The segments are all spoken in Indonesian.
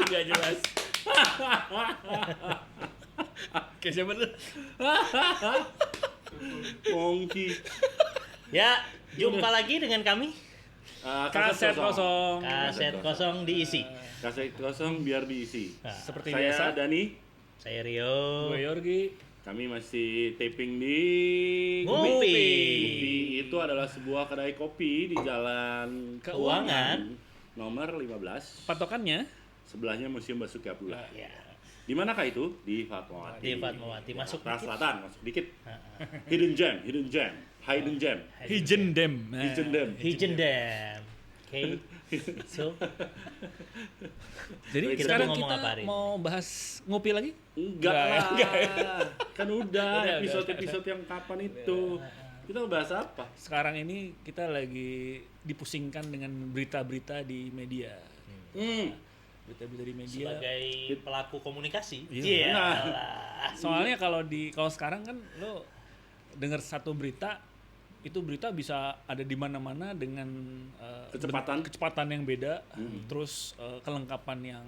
Gak jelas. Oke, siapa lu? Pongki. Ya, jumpa lagi dengan kami. Kaset kosong. Kaset kosong diisi. Kaset kosong biar diisi. Seperti Saya biasa. Dani. Saya Rio. Gue Yorgi. Kami masih taping di Ngopi. Ngopi itu adalah sebuah kedai kopi di Jalan Keuangan. nomor 15. Patokannya Sebelahnya Museum Basuki Abdullah. Ya, Di manakah itu? Di Fatmawati. di Fatmawati. Masuk Arah dikit. selatan, masuk dikit. Hidden gem. Hidden gem. Hidden Dam. Hidden Dam. Oke. So, Jadi Kita sekarang mau ngomong kita apa hari ini? mau bahas ngopi lagi? Enggak Enggak, lah. Kan udah Udah. episode yang kapan itu. Kita mau bahas apa? Sekarang ini kita lagi dipusingkan dengan berita-berita di media. Berita-berita di media. sebagai pelaku komunikasi. Iya. Iyalah. Soalnya kalau sekarang kan lo dengar satu berita, itu berita bisa ada di mana-mana dengan kecepatan yang beda, terus kelengkapan yang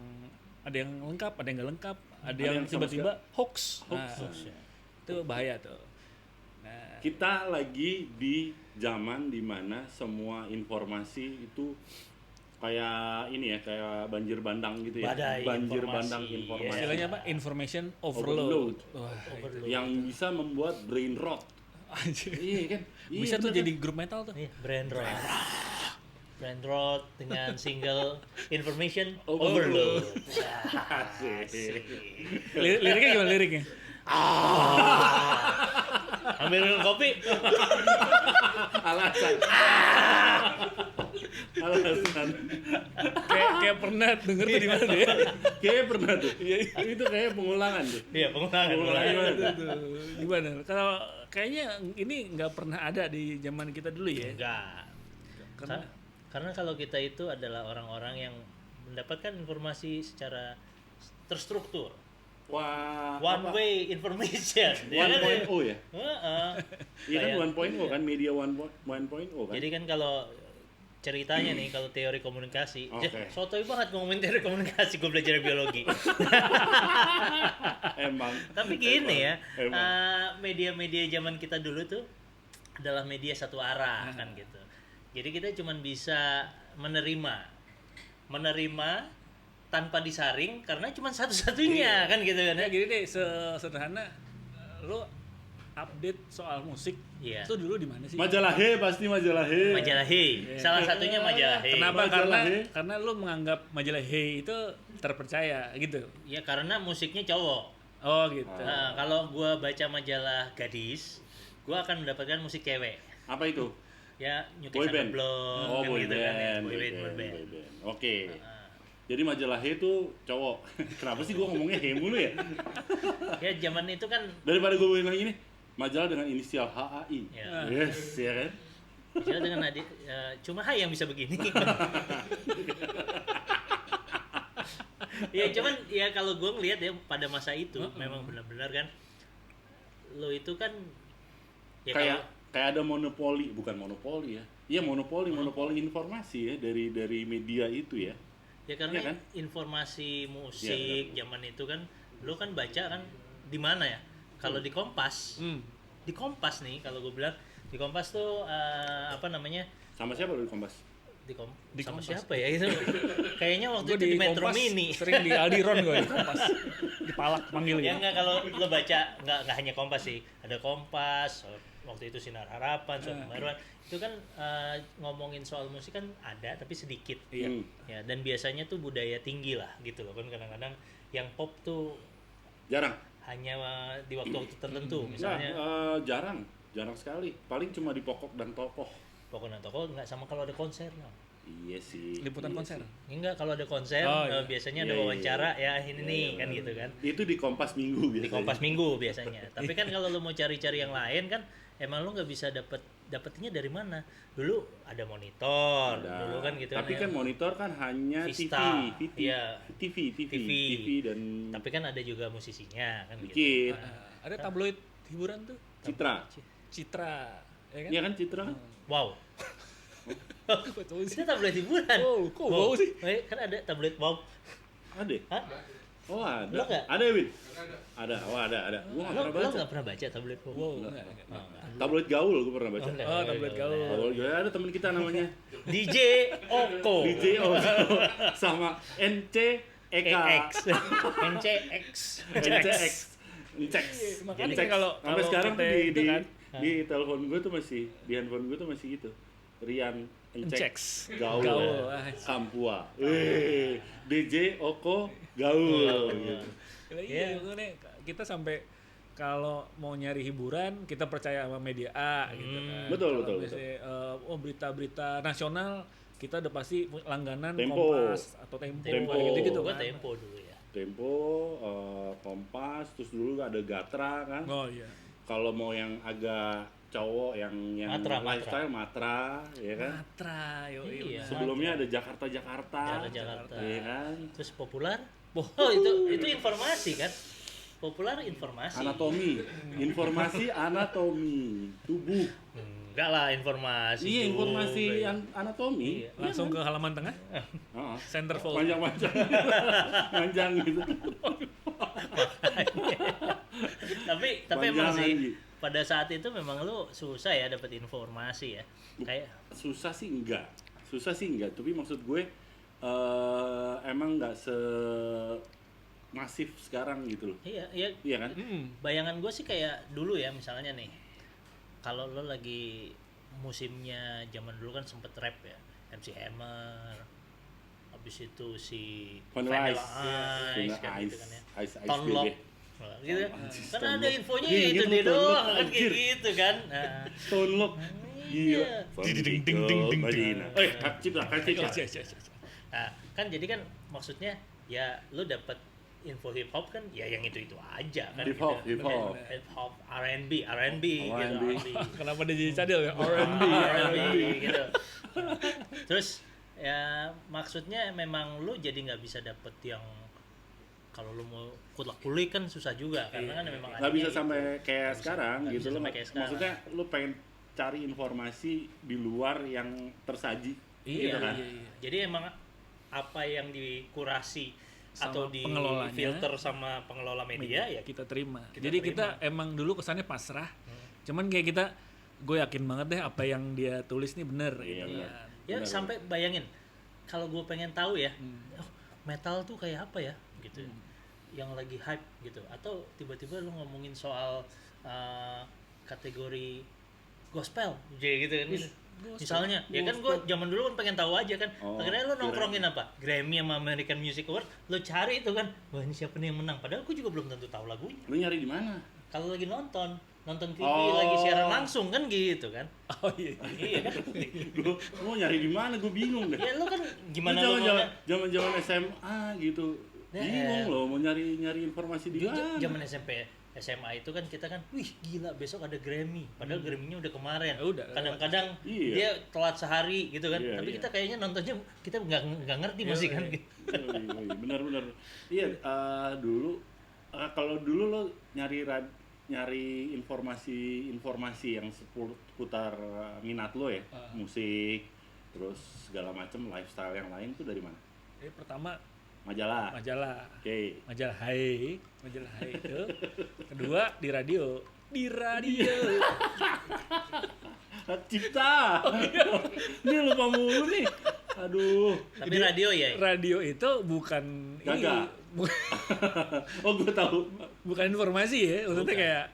ada yang lengkap, ada yang nggak lengkap, ada yang yang sama tiba-tiba hoax. Hoax. Itu bahaya tuh. Nah, Kita lagi di zaman dimana semua informasi itu kayak ini ya, kayak banjir bandang gitu ya. Badai Banjir informasi. bandang informasi. istilahnya apa? Information Overload. Wah, Overload. Yang bisa membuat brain rot. anjir. Iya kan? Iya, Bisa tuh bener jadi grup metal tuh. Nih, Brand Road dengan single Information Overload. Overload. Asik. Liriknya gimana liriknya? Ambil minum kopi. Alasan. Alasan. Kayak pernah denger tuh di mana deh? Kayaknya pernah tuh. Itu kayak pengulangan tuh. Iya, pengulangan. Pengulangan. Gimana? Kalau kayaknya ini nggak pernah ada di zaman kita dulu ya. Enggak. Karena- Karena kalau kita itu adalah orang-orang yang mendapatkan informasi secara terstruktur. Wah. One apa? way information. Ya kan? 1.0 ya? Heeh. Iya kan Kayak- 1.0 kan, media 1.0 kan? Jadi kan kalau ceritanya nih, kalau teori komunikasi, Oke. sotoy banget ngomongin teori komunikasi, gue belajar biologi. Emang. Tapi gini ya, Emang. media-media zaman kita dulu tuh adalah media satu arah kan gitu. Jadi kita cuman bisa menerima tanpa disaring karena cuman satu-satunya kan gitu kan Ya ya. gini deh, sederhana lo update soal musik Iya. itu dulu di mana sih? Majalah He, pasti majalah He. Majalah Hey, salah satunya majalah Hey. Kenapa? Majalah Hey. Karena lo menganggap majalah Hey itu terpercaya gitu. Ya karena musiknya cowok. Oh gitu. Nah, kalau gua baca majalah gadis, gua akan mendapatkan musik cewek. Apa itu? Ya, New Kids Boy on the band. Block, Oh, kan boy gitu kan ya. band. Boy band. boy band. Oke. Jadi majalah He itu cowok. Kenapa sih gua ngomongnya He mulu ya? Ya zaman itu kan Daripada gua bilang ini, majalah dengan inisial HAI. ya, Yes, ya kan? misalnya dengan adik, cuma Hai yang bisa begini. Ya cuman ya kalau gue ngelihat ya pada masa itu memang benar-benar kan lo itu kan ya Kayak ada monopoli, bukan monopoli ya. Iya, monopoli informasi ya dari media itu ya. ya karena Iya kan? informasi musik zaman itu kan lo kan baca kan di mana ya? Kalau di Kompas. Di Kompas nih kalau gue bilang di Kompas tuh apa namanya? Sama siapa lu di Kompas? Di sama Kompas. siapa ya itu? Kayaknya waktu Gue itu di Metro Kompas Mini. sering di Aldiron gue di Kompas. Di Palak panggil Ya gitu. enggak, kalau lo baca nggak hanya Kompas sih, ada Kompas waktu itu Sinar Harapan, Suara Pembaruan itu kan ngomongin soal musik kan ada tapi sedikit. Iya. Ya, dan biasanya tuh budaya tinggi lah gitu loh kan, kadang-kadang yang pop tuh Jarang. hanya di waktu-waktu tertentu Nah, misalnya jarang sekali. Paling cuma di pokok dan tokoh. pokoknya toko nggak sama kalau ada konser no. Iya sih. Liputan iya konser. sih. Enggak, kalau ada konser Oh, iya. biasanya Iya, ada iya, wawancara iya. ya ini nih kan gitu kan. Itu di Kompas Minggu biasanya. Di Kompas Minggu biasanya. Tapi kan kalau lo mau cari-cari yang lain kan emang lo nggak bisa dapetinnya dari mana. Dulu ada monitor, Ada. dulu kan gitu Tapi ya. kan monitor kan hanya Vista. TV, Iya. TV dan Tapi kan ada juga musisinya kan gitu. dikit. Ada tabloid hiburan tuh, Citra. Citra, ya kan? Iya kan Citra kan? Wow. Kok tahu sih? Itu tablet hiburan. Wow, kok wow sih? Kan ada tablet wow. Ada. Hah? Oh ada. Lo nggak? Ada ya Win? Ada. Oh ada. Gua nggak pernah Lo baca. nggak pernah baca tabloid Vogue? Wow, Nggak. enggak. Tabloid gaul gua pernah baca. enggak. Oh, tablet gaul. Tabloid gaul ada teman kita namanya DJ Oko. DJ sama NC Eka. EX. NCX. NCX. Incek. Makanya Incek. kalau- Sampai kalau sekarang tuh kita itu kan, di telepon gue tuh masih di handphone gue tuh masih gitu. Rian Incek. Incek. Gaul. Gaul. Kampua. DJ Oko gaul. Gitu. Iya, makanya kita sampai kalau mau nyari hiburan kita percaya sama media A gitu kan. Betul, Kalau betul, misalnya, berita-berita nasional kita udah pasti langganan Tempo. Kompas atau Tempo, Tempo. gitu-gitu Gua kan. Tempo dulu ya. Tempo, Kompas, terus dulu ada Gatra kan. Oh iya. Kalau mau yang agak cowok yang Matra. lifestyle Matra, ya kan. Matra, Iya. Sebelumnya ada Jakarta. Jakarta. Iya kan. Terus populer? Oh, itu informasi kan? Populer informasi. Anatomi, informasi anatomi tubuh. Enggak lah informasi. Iya, juga. informasi anatomi. Iya. Langsung ke halaman tengah, Heeh. centerfold. Panjang-panjang. Panjang gitu. tapi emang Panjangan, sih Ji. pada saat itu memang lu susah ya dapat informasi ya. Kayak Susah sih enggak, tapi maksud gue emang nggak masif sekarang gitu loh. Iya kan? bayangan gue sih kayak dulu ya misalnya nih. Kalau lo lagi musimnya zaman dulu kan sempet rap ya, MC Hammer. Habis itu si Vanilla Ice. Ice kan gitu kan ya. Ice Tone Lock. BG. Nah, gitu. Kan Tone ada Lock. infonya Iya, itu gitu, dia Tone Lock, doang kan kayak anjir. gitu kan. Nah, Tone Lock. Gila. Iya. Ding, ding, ding, ding, Madinah. Kacip lah. Nah, kan jadi kan maksudnya ya lo dapet info hip hop kan ya yang itu aja kan. Hip hop, gitu. hip hop. Hip hop, R&B gitu. R&B. Kenapa dia jadi cadel ya? R&B. R&B gitu. Terus ya maksudnya memang lu jadi nggak bisa dapet yang kalau lu mau kulik kan susah juga karena kan memang Nggak bisa adanya sampai gitu. kayak Nggak sekarang bisa gitu loh. sampai kayak sekarang. Maksudnya lu pengen cari informasi di luar yang tersaji Iya, gitu kan. Jadi emang apa yang dikurasi Sama atau di pengelolanya. filter sama pengelola media ya kita terima. Kita Jadi terima. kita emang dulu kesannya pasrah. Cuman kayak kita, gue yakin banget deh apa yang dia tulis nih bener. Iya, gitu bener. kan. ya Benar. sampai bayangin kalau gue pengen tahu ya oh, metal tuh kayak apa ya gitu yang lagi hype gitu atau tiba-tiba lu ngomongin soal kategori gospel gitu kan gitu. Misalnya ya kan gue zaman dulu kan pengen tahu aja kan Oh, akhirnya lu nongkrongin apa Grammy sama American Music Award lu cari itu kan wah ini siapa nih yang menang padahal gue juga belum tentu tahu lagunya Lu nyari di mana? kalau lagi nonton TV Oh. lagi siaran langsung kan gitu kan Oh iya. iya kan Lu nyari di mana? Gue bingung deh. ya lu kan gimana Lu lu mau zaman SMA gitu. Ya, Bingung loh mau nyari informasi di mana. zaman SMP SMA itu kan kita kan wih gila besok ada Grammy padahal Grammy-nya udah kemarin Udah, kadang-kadang Iya. dia telat sehari gitu kan Iya, tapi iya. kita kayaknya nontonnya kita nggak ngerti Iya, masih kan iya. Benar-benar. Iya, dulu kalau dulu lo nyari informasi yang seputar minat lo ya, musik, terus segala macam lifestyle yang lain tuh dari mana? Pertama Majalah. majalah. Oke. Majalah Hai itu. Kedua di radio. Hak cipta. Ini lupa mulu nih. Aduh. tapi radio ya Radio itu bukan Gaga. Oh, gue tahu. bukan informasi ya, maksudnya kayak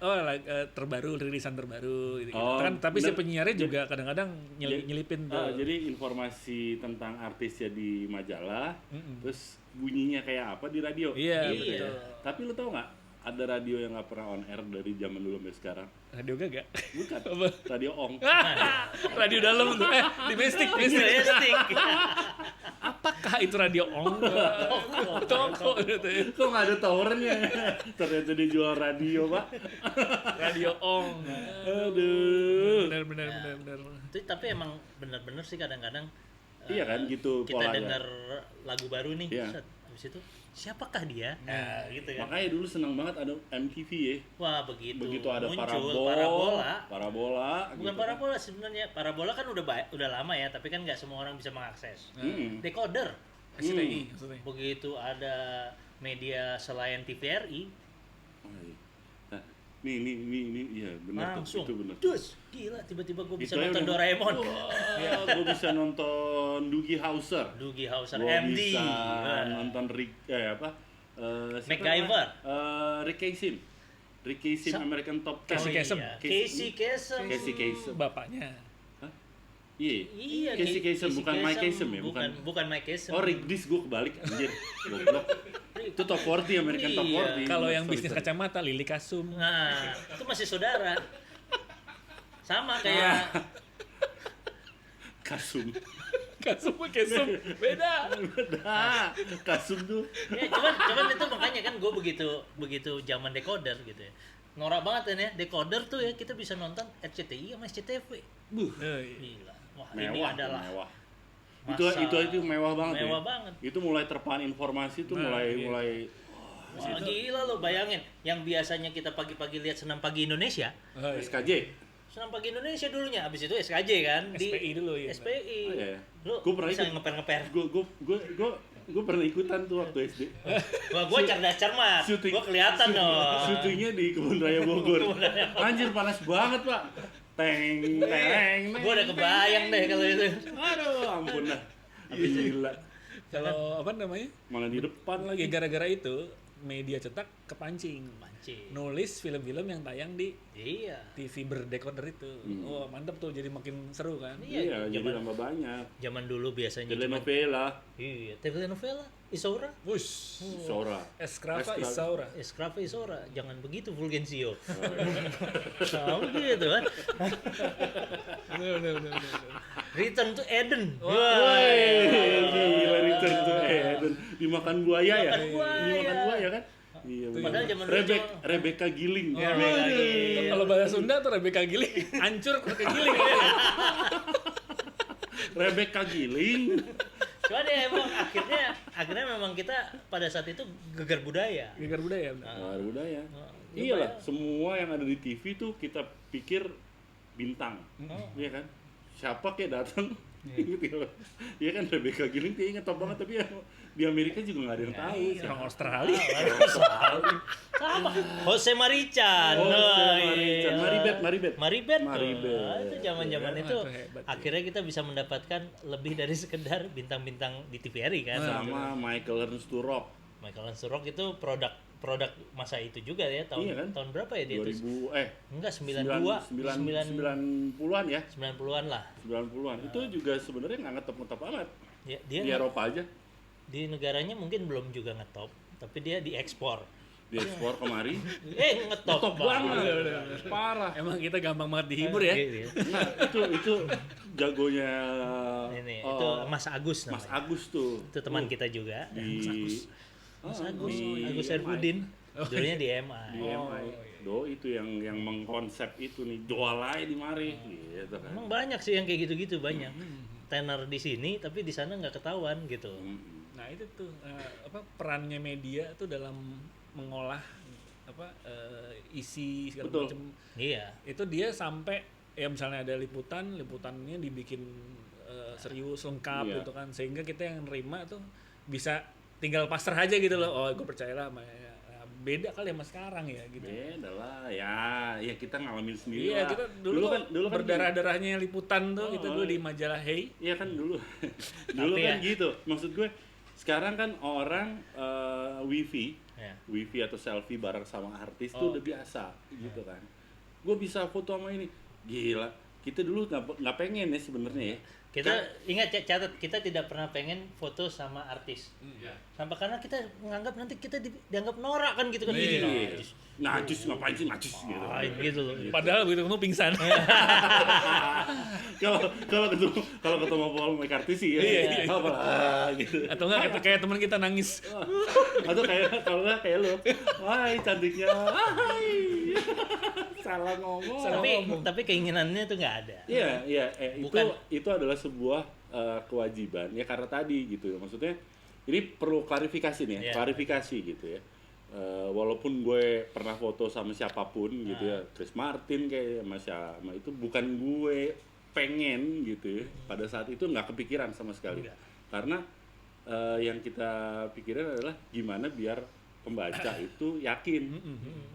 terbaru, rilisan terbaru gitu. Oh, Kan tapi si bener. penyiarnya juga kadang-kadang nyelipin tuh. Jadi informasi tentang artisnya di majalah, terus bunyinya kayak apa di radio. Iya, Iya. betul. Tapi lu tau nggak ada radio yang nggak pernah on air dari zaman dulu sampai sekarang? Radio Gaga. Bukan. Apa? Radio Ong. Radio dalam tuh. Domestik. Domestik. Apakah itu radio ong? Toko gitu ya. Kok nggak ada towernya? Ternyata dia jual radio, Pak. Radio ong. Aduh. Benar. Tapi emang bener-bener sih kadang-kadang Iya kan, gitu kita polanya. dengar lagu baru nih Iya. set, habis itu siapakah dia nah gitu kan Makanya dulu senang banget ada MTV ya. wah begitu Ada muncul parabola. bukan gitu. parabola sebenarnya parabola kan udah lama ya tapi kan nggak semua orang bisa mengakses Hmm. decoder SCTI maksudnya. begitu ada media selain TVRI, Oh, iya. Nah, nih, iya benar tuh, langsung itu benar. dus, gila tiba-tiba gue bisa Itu aja nonton udah- Doraemon. Wah, gue bisa nonton Doogie Howser. Doogie Howser, Gue MD. bisa Wah. nonton siapa MacGyver. namanya? Rick Kasem, American Top Cow. Casey Kasem. Iya. Casey Kasem. Casey Kasem. Bapaknya. Iya, Casey Kasem, bukan Mike Kasem ya, bukan Mike Kasem. Oh, Rick Dis, gue kebalik anjir. Goblok. Itu top 40 American Top Iya. 40. Kalau yang Sorry, bisnis sorry. kacamata Lili Kasum. Nah, itu masih saudara. Sama kayak Kasum. Kasum sama Kesum beda. Nah, Kasum tuh. ya, cuman itu makanya kan gue begitu zaman decoder gitu ya. Norak banget kan ya, decoder tuh ya kita bisa nonton RCTI sama SCTV. Gila. Wah, ini Mewah, adalah mewah. masa- Itu mewah banget mewah ya. banget. Itu mulai terpahan informasi tuh Nah, mulai Wah, gila lo bayangin yang biasanya kita pagi-pagi lihat Senam Pagi Indonesia. Oh, iya. SKJ. Senam Pagi Indonesia dulunya, abis itu SKJ kan SPI dulu ya. SPI. Oh, iya. Lu Gua pernah bisa ikut. ngeper-ngeper. Gue pernah ikutan tuh waktu SD. Wah, gua cerdas cermat. Gua kelihatan dong. Syutingnya di Kebun Raya Bogor. Anjir panas banget, Pak. Teng. Gua udah kebayang deh kalau itu. Aduh, ampun dah. Gila. Kalau apa namanya? Malah di depan Ya lagi. gara-gara itu media cetak kepancing. Mancing. Nulis film-film yang tayang di Iya. TV berdecoder itu. Oh, mantep tuh, jadi makin seru kan. Iya, jadi zaman, tambah banyak. zaman dulu biasanya cuma Telenovela, iya, telenovela, Isaura. Wush. Sora. Eskrava Eskrava. Isaura. Eskrava Isaura, jangan begitu Fulgencio. Tahu gitu kan. Bener. Return to Eden. Woi, gila Return to Eden. Dimakan buaya ya? Dimakan buaya. Dimakan buaya kan? Iya, Padahal bener. zaman dulu Rebecca Giling. Rebecca Waduh. Giling. Kalau bahasa Sunda tuh Rebecca Giling hancur ke Giling. Rebecca Giling. Cuma deh emang akhirnya memang kita pada saat itu gegar budaya. Gegar budaya. bener. Luar budaya. Nah, Iyalah, semua yang ada di TV tuh kita pikir bintang. Iya kan? Siapa kayak datang gitu loh. Iya kan Rebecca Giling dia inget top banget tapi ya, di Amerika juga nggak ada yang tahu. Orang Australia. Sama. Jose Marichan. Oh, Nah, Marichan. iya. Maribeth. Maribeth. Maribeth. Nah, itu zaman-zaman Iya, itu itu hebat, ya. akhirnya kita bisa mendapatkan lebih dari sekedar bintang-bintang di TVRI kan. Sama Michael Ernst to Rock. Michael Surrock itu produk masa itu juga ya, tahun Iya kan? tahun berapa ya dia itu? 2000 Enggak, 90-an ya. 90-an lah. 90-an. Itu juga sebenarnya nggak ngetop-ngetop amat. Ya, Di dia Eropa aja. di negaranya mungkin belum juga ngetop, tapi dia diekspor. Diekspor kemari. Ngetop Top banget. Parah. Emang kita gampang banget dihibur ya. Iya. Nah, itu jagonya Ini itu Mas Agus Mas namanya. Agus tuh. Itu teman kita juga. Di Mas Agus, di Agus MI. Erhudin. Dulunya di MI. Di MI. Do itu yang mengkonsep itu nih, jual aja di mari gitu kan. Emang banyak sih yang kayak gitu-gitu banyak. Tenar di sini tapi di sana nggak ketahuan gitu. Nah, itu tuh perannya media tuh dalam mengolah isi segala Betul. macam. Iya. Itu dia sampai ya misalnya ada liputannya dibikin serius lengkap Iya. gitu kan, sehingga kita yang nerima tuh bisa tinggal pasrah aja gitu loh. Oh, gue percayalah sama ya. Beda kali sama sekarang ya gitu. Beda lah, ya kita ngalamin sendiri Iya, lah. kita dulu kan gini. berdarah-darahnya liputan tuh, kita dulu di majalah Hey. Iya kan dulu. Dulu Tapi kan ya. gitu. Maksud gue sekarang kan orang wifi atau selfie bareng sama artis tuh udah biasa gitu kan. Gue bisa foto sama ini. Gila. Kita dulu nggak pengen ya sebenarnya ya. Kita ingat catat, kita tidak pernah pengen foto sama artis. Sampai karena kita menganggap nanti kita dianggap norak kan gitu kan. Iya. Najis ngapain sih najis gitu. Gitu loh. Padahal begitu ketemu pingsan. Kalau ketemu Paul McCartney sih ya. Iya. Apalah gitu. Atau enggak kayak teman kita nangis. Atau kalau nggak kayak lu. Wah, cantiknya. Hai. Salah ngomong. Tapi keinginannya tuh nggak ada. Iya, Bukan. itu adalah sebuah kewajiban ya karena tadi gitu. Maksudnya ini perlu klarifikasi nih, Iya. klarifikasi gitu ya. Walaupun gue pernah foto sama siapapun gitu ya, Chris Martin kayak sama itu bukan gue pengen gitu ya. Pada saat itu nggak kepikiran sama sekali. Enggak. Karena yang kita pikirin adalah gimana biar pembaca itu yakin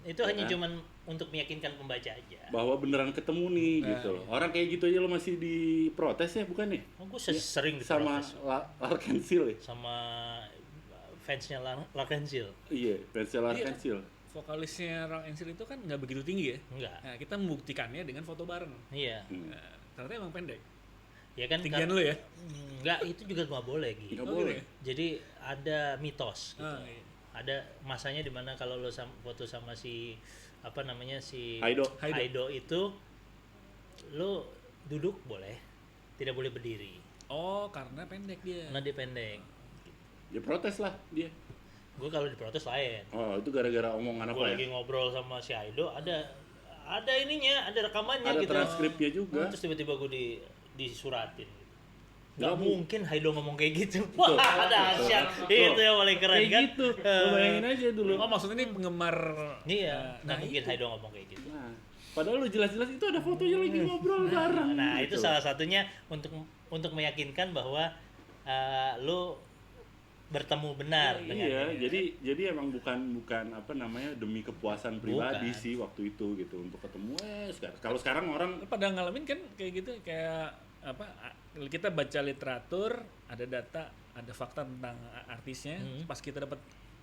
Itu hanya cuman untuk meyakinkan pembaca aja. bahwa beneran ketemu nih gitu loh. Orang kayak gitu aja lo masih diprotes ya bukan nih? Gue sering Sama diprotes Larkensil ya? sama fansnya Larkensil. Iya, fansnya Larkensil. Vokalisnya Larkensil itu kan nggak begitu tinggi ya. Enggak. Nah, kita membuktikannya dengan foto bareng. Iya. Nah, ternyata emang pendek. Ya kan Tinggian lu ya? Enggak, itu juga nggak boleh gitu. Nggak boleh. Jadi ada mitos gitu. Iya. Ada masanya di mana kalau lo foto sama si apa namanya si Haido. Haido itu lo duduk boleh, tidak boleh berdiri. Oh, karena pendek dia. Karena dia pendek. Ya protes lah dia. Gue kalau diprotes lain. Oh, itu gara-gara omongan apa Gue ya? lagi ngobrol sama si Haido, ada ininya, ada rekamannya Ada gitu. transkripnya juga. Terus tiba-tiba gue disuratin. Nggak Gak mungkin Haido ngomong kayak gitu. Betul. Wah, dahsyat. Itu yang paling keren Kayak kan. gitu. Lo bayangin aja dulu. Oh, maksudnya ini penggemar. Iya, Nah, nggak mungkin Haido ngomong kayak gitu. Nah, padahal lu jelas-jelas itu ada fotonya lagi ngobrol bareng. Nah, itu gitu. salah satunya untuk meyakinkan bahwa lu bertemu benar dengan Iya, dia. jadi emang bukan apa namanya demi kepuasan pribadi Bukan. sih waktu itu gitu untuk ketemu. Kalau sekarang orang Pada ngalamin kan kayak gitu, kayak apa? Kita baca literatur, ada data, ada fakta tentang artisnya. Pas kita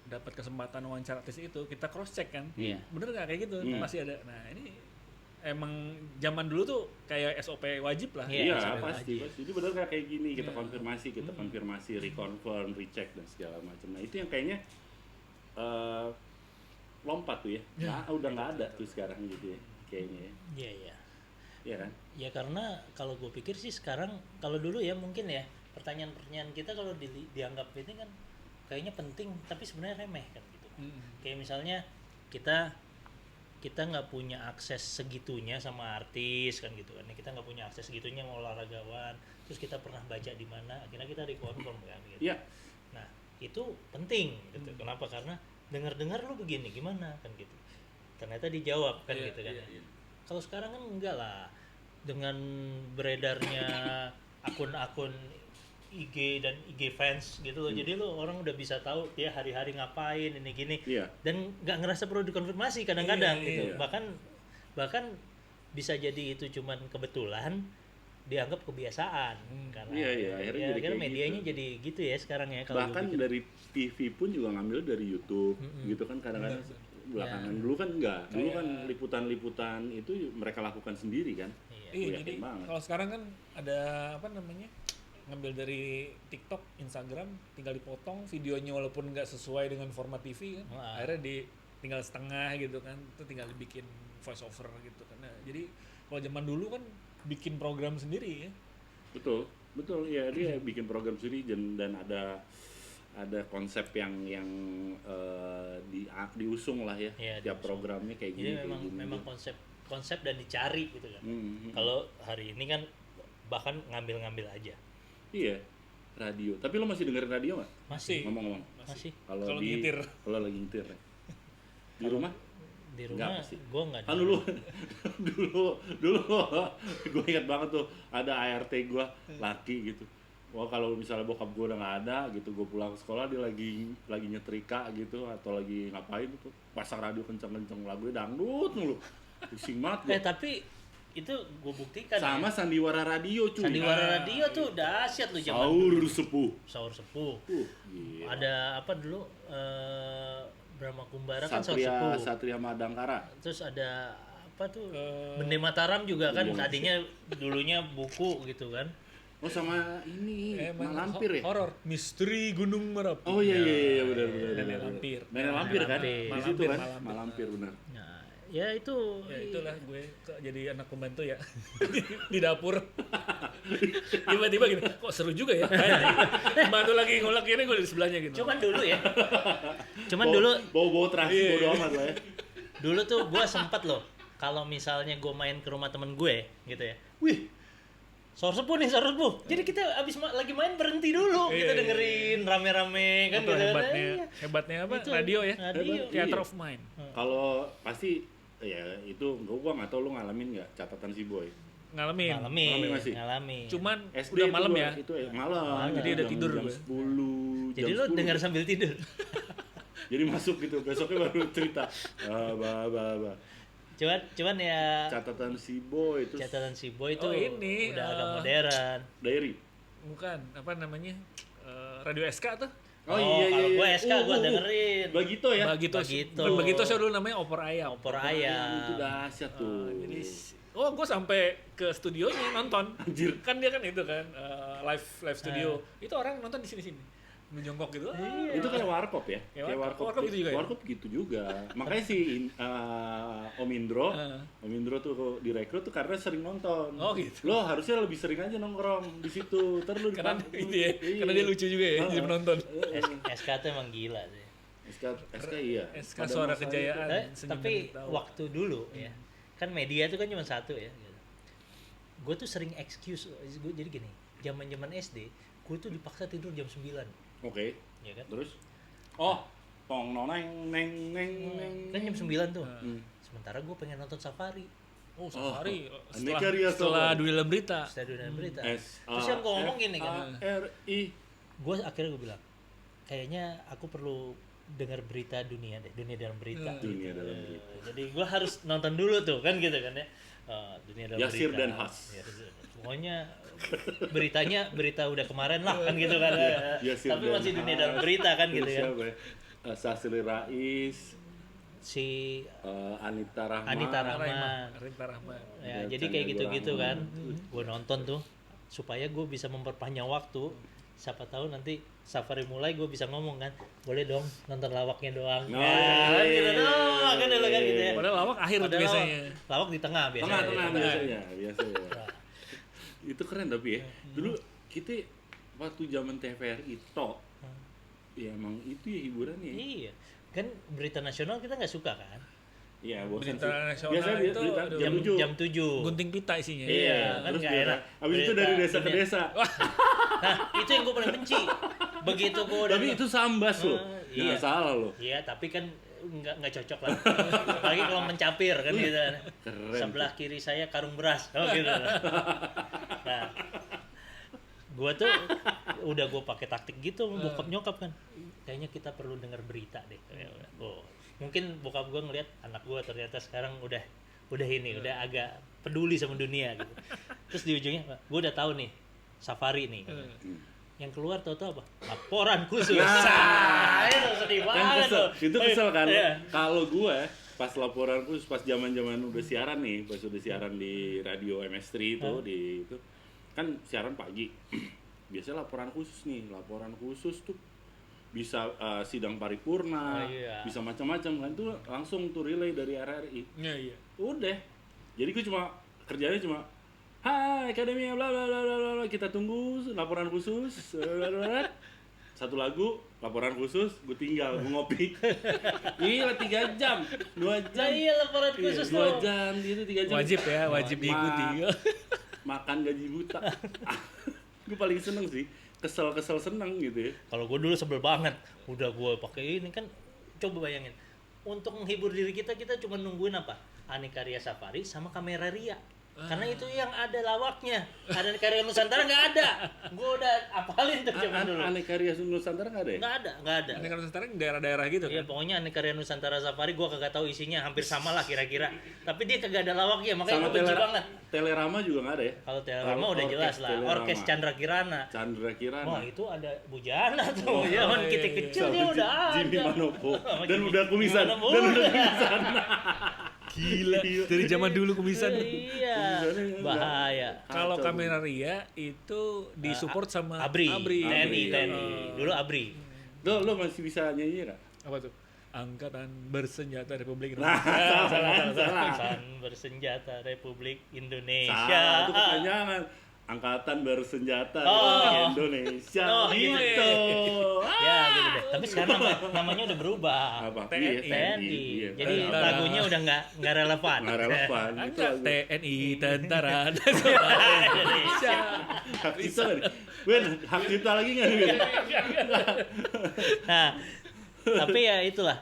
dapat kesempatan wawancara artis itu, kita cross check kan. Iya. Bener nggak kayak gitu? Pasti ada. Nah, ini emang zaman dulu tuh kayak SOP wajib lah. Iya, iya sampai pasti. Jadi benar nggak kayak gini kita Iya. konfirmasi, reconfirm, recheck dan segala macam. Nah itu yang kayaknya lompat tuh ya. Nah udah nggak ada tuh sekarang gitu ya kayaknya ya. Iya, iya. Iya kan? Ya karena kalau gue pikir sih sekarang, kalau dulu ya mungkin ya pertanyaan-pertanyaan kita kalau dianggap ini kan kayaknya penting tapi sebenarnya remeh kan gitu. Kayak misalnya kita nggak punya akses segitunya sama artis kan gitu kan, kita nggak punya akses segitunya sama olahragawan, terus kita pernah baca di mana akhirnya kita reconfirm kan gitu. Iya. Nah itu penting gitu. Kenapa? Karena dengar lu begini gimana kan gitu, ternyata dijawab kan gitu kan. Kalau sekarang kan enggak lah, dengan beredarnya akun-akun IG dan IG fans gitu loh. Jadi lo orang udah bisa tahu dia hari-hari ngapain ini gini. Iya. Dan nggak ngerasa perlu dikonfirmasi kadang-kadang gitu. Iya. Bahkan bisa jadi itu cuman kebetulan dianggap kebiasaan karena Iya, akhirnya jadi kayak medianya gitu. jadi gitu ya sekarang ya kalau Bahkan gue pikir. dari TV pun juga ngambil dari YouTube gitu kan kadang-kadang belakangan dulu kan enggak. Dulu kan liputan-liputan itu mereka lakukan sendiri kan. Iya. Iya, Yakin jadi banget. kalau sekarang kan ada apa namanya? Ngambil dari TikTok, Instagram, tinggal dipotong videonya walaupun nggak sesuai dengan format TV kan. Wah. Akhirnya tinggal setengah gitu kan. Itu tinggal dibikin voice over gitu kan. Nah, jadi kalau zaman dulu kan bikin program sendiri ya. Betul ya dia bikin program sendiri dan ada konsep yang diusung lah ya. Iya, Tiap programnya kayak gini. Jadi kayak gini. memang konsep dan dicari gitu kan. Kalau hari ini kan bahkan ngambil-ngambil aja. Iya, radio. Tapi lo masih dengerin radio nggak? Masih. Ngomong-ngomong. Masih. Kalau nyetir. Kalau lagi nyetir. Ya. Di rumah? Di rumah Nggak pasti. gue nggak. Kan dulu gue ingat banget tuh ada ART gue laki gitu. Wah kalau misalnya bokap gue udah nggak ada gitu, gue pulang ke sekolah dia lagi nyetrika gitu atau lagi ngapain tuh pasang radio kenceng-kenceng lagunya dangdut mulu. Pusing banget gue. Tapi itu gue buktikan Sama ya. Sandiwara Radio cuy. Sandiwara Radio tuh dahsyat lu zaman Sahur sepuh. Gila. Ada apa dulu Brahma Kumbara kan Sahur Satria Sepuh. Satria Madangkara. Terus ada apa tuh Bende Mataram juga kan tadinya dulunya buku gitu kan. Oh sama ini Malampir ya? Horor, Misteri Gunung Merapi. Oh iya benar. Nenek Lampir. Nenek Lampir kan? Malampir. Di situ kan? Malampir. Malampir benar. Nah, ya itu Ya itulah gue jadi anak pembantu ya di dapur. Tiba-tiba gini, kok seru juga ya. Bantu lagi ngulek ini gue di sebelahnya gitu. cuman dulu ya. Cuman dulu Bau terasi bodo amat lah ya. dulu tuh gue sempet loh kalau misalnya gue main ke rumah temen gue gitu ya, wih Sahur Sepuh nih, Sahur Sepuh. Jadi kita abis lagi main berhenti dulu, kita dengerin rame-rame kan Apa gitu. hebatnya apa? Itu, Radio ya. radio. Theater Iya. of Mind. Kalau pasti ya itu gua nggak tahu lu ngalamin nggak catatan si Boy. ngalamin. masih. Ngalamin. Cuman SD udah itu malam gua, ya. Itu malam. Jadi udah tidur jam gue. 10. Jadi jam lo 10. dengar sambil tidur. Jadi masuk gitu, besoknya baru cerita. Cuman ya Catatan si Boy itu. catatan si Boy itu Oh, ini, udah agak modern. Diary. Bukan, apa namanya? Radio SK tuh. Oh, kalau gue SK gue dengerin. Bagito ya. Bagito. Bagito. Bukan Bagito sih dulu namanya Opor Ayam. Opor Itu ayam. dahsyat tuh. Jadi gue sampai ke studionya nonton. Anjir. Kan dia kan itu kan live studio. Itu orang nonton di sini-sini. Menjongkok gitu. Itu kan warkop ya? Ya, Kayak warkop gitu juga ya? Warkop gitu juga. Makanya si Om Indro tuh direkrut tuh karena sering nonton. Oh, gitu. Lo harusnya lebih sering aja nongkrong di situ. Ntar lu Karena dipanggil. itu ya. Iya. Karena dia lucu juga ya jadi penonton. SK tuh emang gila sih. SK iya. SK Pada Suara masa Kejayaan. Senyum Tapi dan Tawa. waktu dulu ya, kan media itu kan cuma satu ya. Gitu. Gue tuh sering excuse, gue jadi gini, zaman SD, gue tuh dipaksa tidur jam 9. Oke. Ya kan? Terus tong noneng neng neng neng. Kan jam 9 tuh. Hmm. Sementara gue pengen nonton Safari. Oh, Safari. Aneka Ria Setelah Safari. Duel Berita. Stadion dan berita. S Terus yang gue ngomong gini kan, RI. gue akhirnya gue bilang, kayaknya aku perlu dengar berita dunia deh, dunia dalam berita. Dunia dalam berita. Jadi gue harus nonton dulu tuh kan gitu kan ya. Dunia dalam Yasir berita. dan Has. Pokoknya beritanya berita udah kemarin lah kan gitu kan. Yasir Tapi dan masih dunia Has. dalam berita kan gitu Terus ya. siapa ya? Sasili Rais, Si Anita Rahman. Anita Rahman. Rita Rahman. Ya, Dan jadi kayak Chandra gitu-gitu Rahman. kan. Gue nonton tuh supaya gue bisa memperpanjang waktu. Siapa tahu nanti Safari mulai gue bisa ngomong kan, boleh dong nonton lawaknya doang. Oh, Ya, kan gitu doang kan dulu kan gitu ya. Padahal lawak akhir tuh Padahal biasanya. lawak di tengah biasanya. Tengah Di biasanya. Itu keren tapi ya. Dulu kita waktu zaman TVRI tok. Ya emang itu ya hiburannya. Iya. Kan berita nasional kita nggak suka kan? Iya, bosan Berita sih. nasional Biasanya itu berita aduh, jam 7. Jam 7. Gunting pita isinya. Iya, kan terus nggak berita. enak. Habis itu Berita dari desa ke dunia. desa. Nah, itu yang gue paling benci. Begitu gue udah Tapi itu sambas loh. iya. Nggak salah loh. Iya, tapi kan nggak cocok lah. Apalagi kalau mencapir kan gitu. Keren. Sebelah kiri saya karung beras. Oh gitu. Nah, gue tuh udah gue pakai taktik gitu bokap nyokap kan. Kayaknya kita perlu dengar berita deh. Oh, mungkin bokap gue ngeliat anak gue ternyata sekarang udah ini, udah agak peduli sama dunia gitu. Terus di ujungnya, gue udah tahu nih Safari nih. Yang keluar tahu-tahu apa? Laporan khusus. Nah. Itu sedih Kan banget kesel. tuh. Itu kesel kan. Iya. Kalau gue pas laporan khusus pas zaman-zaman udah siaran nih, pas udah siaran di radio MS3 itu di itu kan siaran pagi. Biasanya laporan khusus nih, laporan khusus tuh bisa sidang paripurna, iya. bisa macam-macam kan tuh langsung tuh relay dari RRI. Iya, iya. Udah. Jadi gue kerjanya cuma hai akademi bla bla bla bla bla, kita tunggu laporan khusus. Bla, bla, bla. Satu lagu laporan khusus, gue tinggal gue ngopi. Gila 3 jam, 2 Nah jam. iya laporan khusus 2 tuh. jam itu 3 jam. Wajib ya, wajib diikuti. Makan gaji buta. Gue paling seneng sih, kesel seneng gitu ya. Kalau gue dulu sebel banget, udah gue pakai ini kan, coba bayangin, untuk menghibur diri kita cuma nungguin apa? Aneka Ria Safari sama Kamera Ria. Karena itu yang ada lawaknya. Aneka Ria Nusantara nggak ada. Gue udah apalin tuh zaman dulu. Aneka Ria Nusantara nggak ada ya? Nggak ada. Ini kan sekarang daerah-daerah gitu Iya, kan. pokoknya Aneka Ria Nusantara Safari gue kagak tahu isinya, hampir sama lah kira-kira. Tapi dia kagak ada lawaknya, makanya Sama gue benci banget. Telerama juga nggak ada ya? Kalau Telerama udah jelas lah, Telerama. Orkes Chandra Kirana. Chandra Kirana. Wah itu ada Bujana tuh, zaman kita kecil dia Sama udah ada. Jimmy Manopo Sama dan Jimmy udah kumisan. Manopo. Gila. Dari zaman dulu kumisan. Iya, bahaya. Kalau Kacau. Kamera Ria itu disupport sama Abri, Abri. TNI. Dulu Abri. Lo masih bisa nyanyi nggak? Apa tuh? Angkatan Bersenjata Republik Nah, Indonesia. salah. Angkatan Bersenjata Republik Indonesia. Salah, itu kepanjangan. Angkatan Bersenjata Oh. Indonesia. Oh, gitu. Ya gitu deh. Tapi sekarang namanya udah berubah. Apa? TNI. Iya, TNI. Iya. Jadi lagunya udah nggak relevan. Nggak relevan. Itu Enggak, lagu. TNI Tentara Nasional Indonesia. Hak cipta nggak nih? Ben, hak cipta lagi nggak nih? Ben? Nah, Tapi ya itulah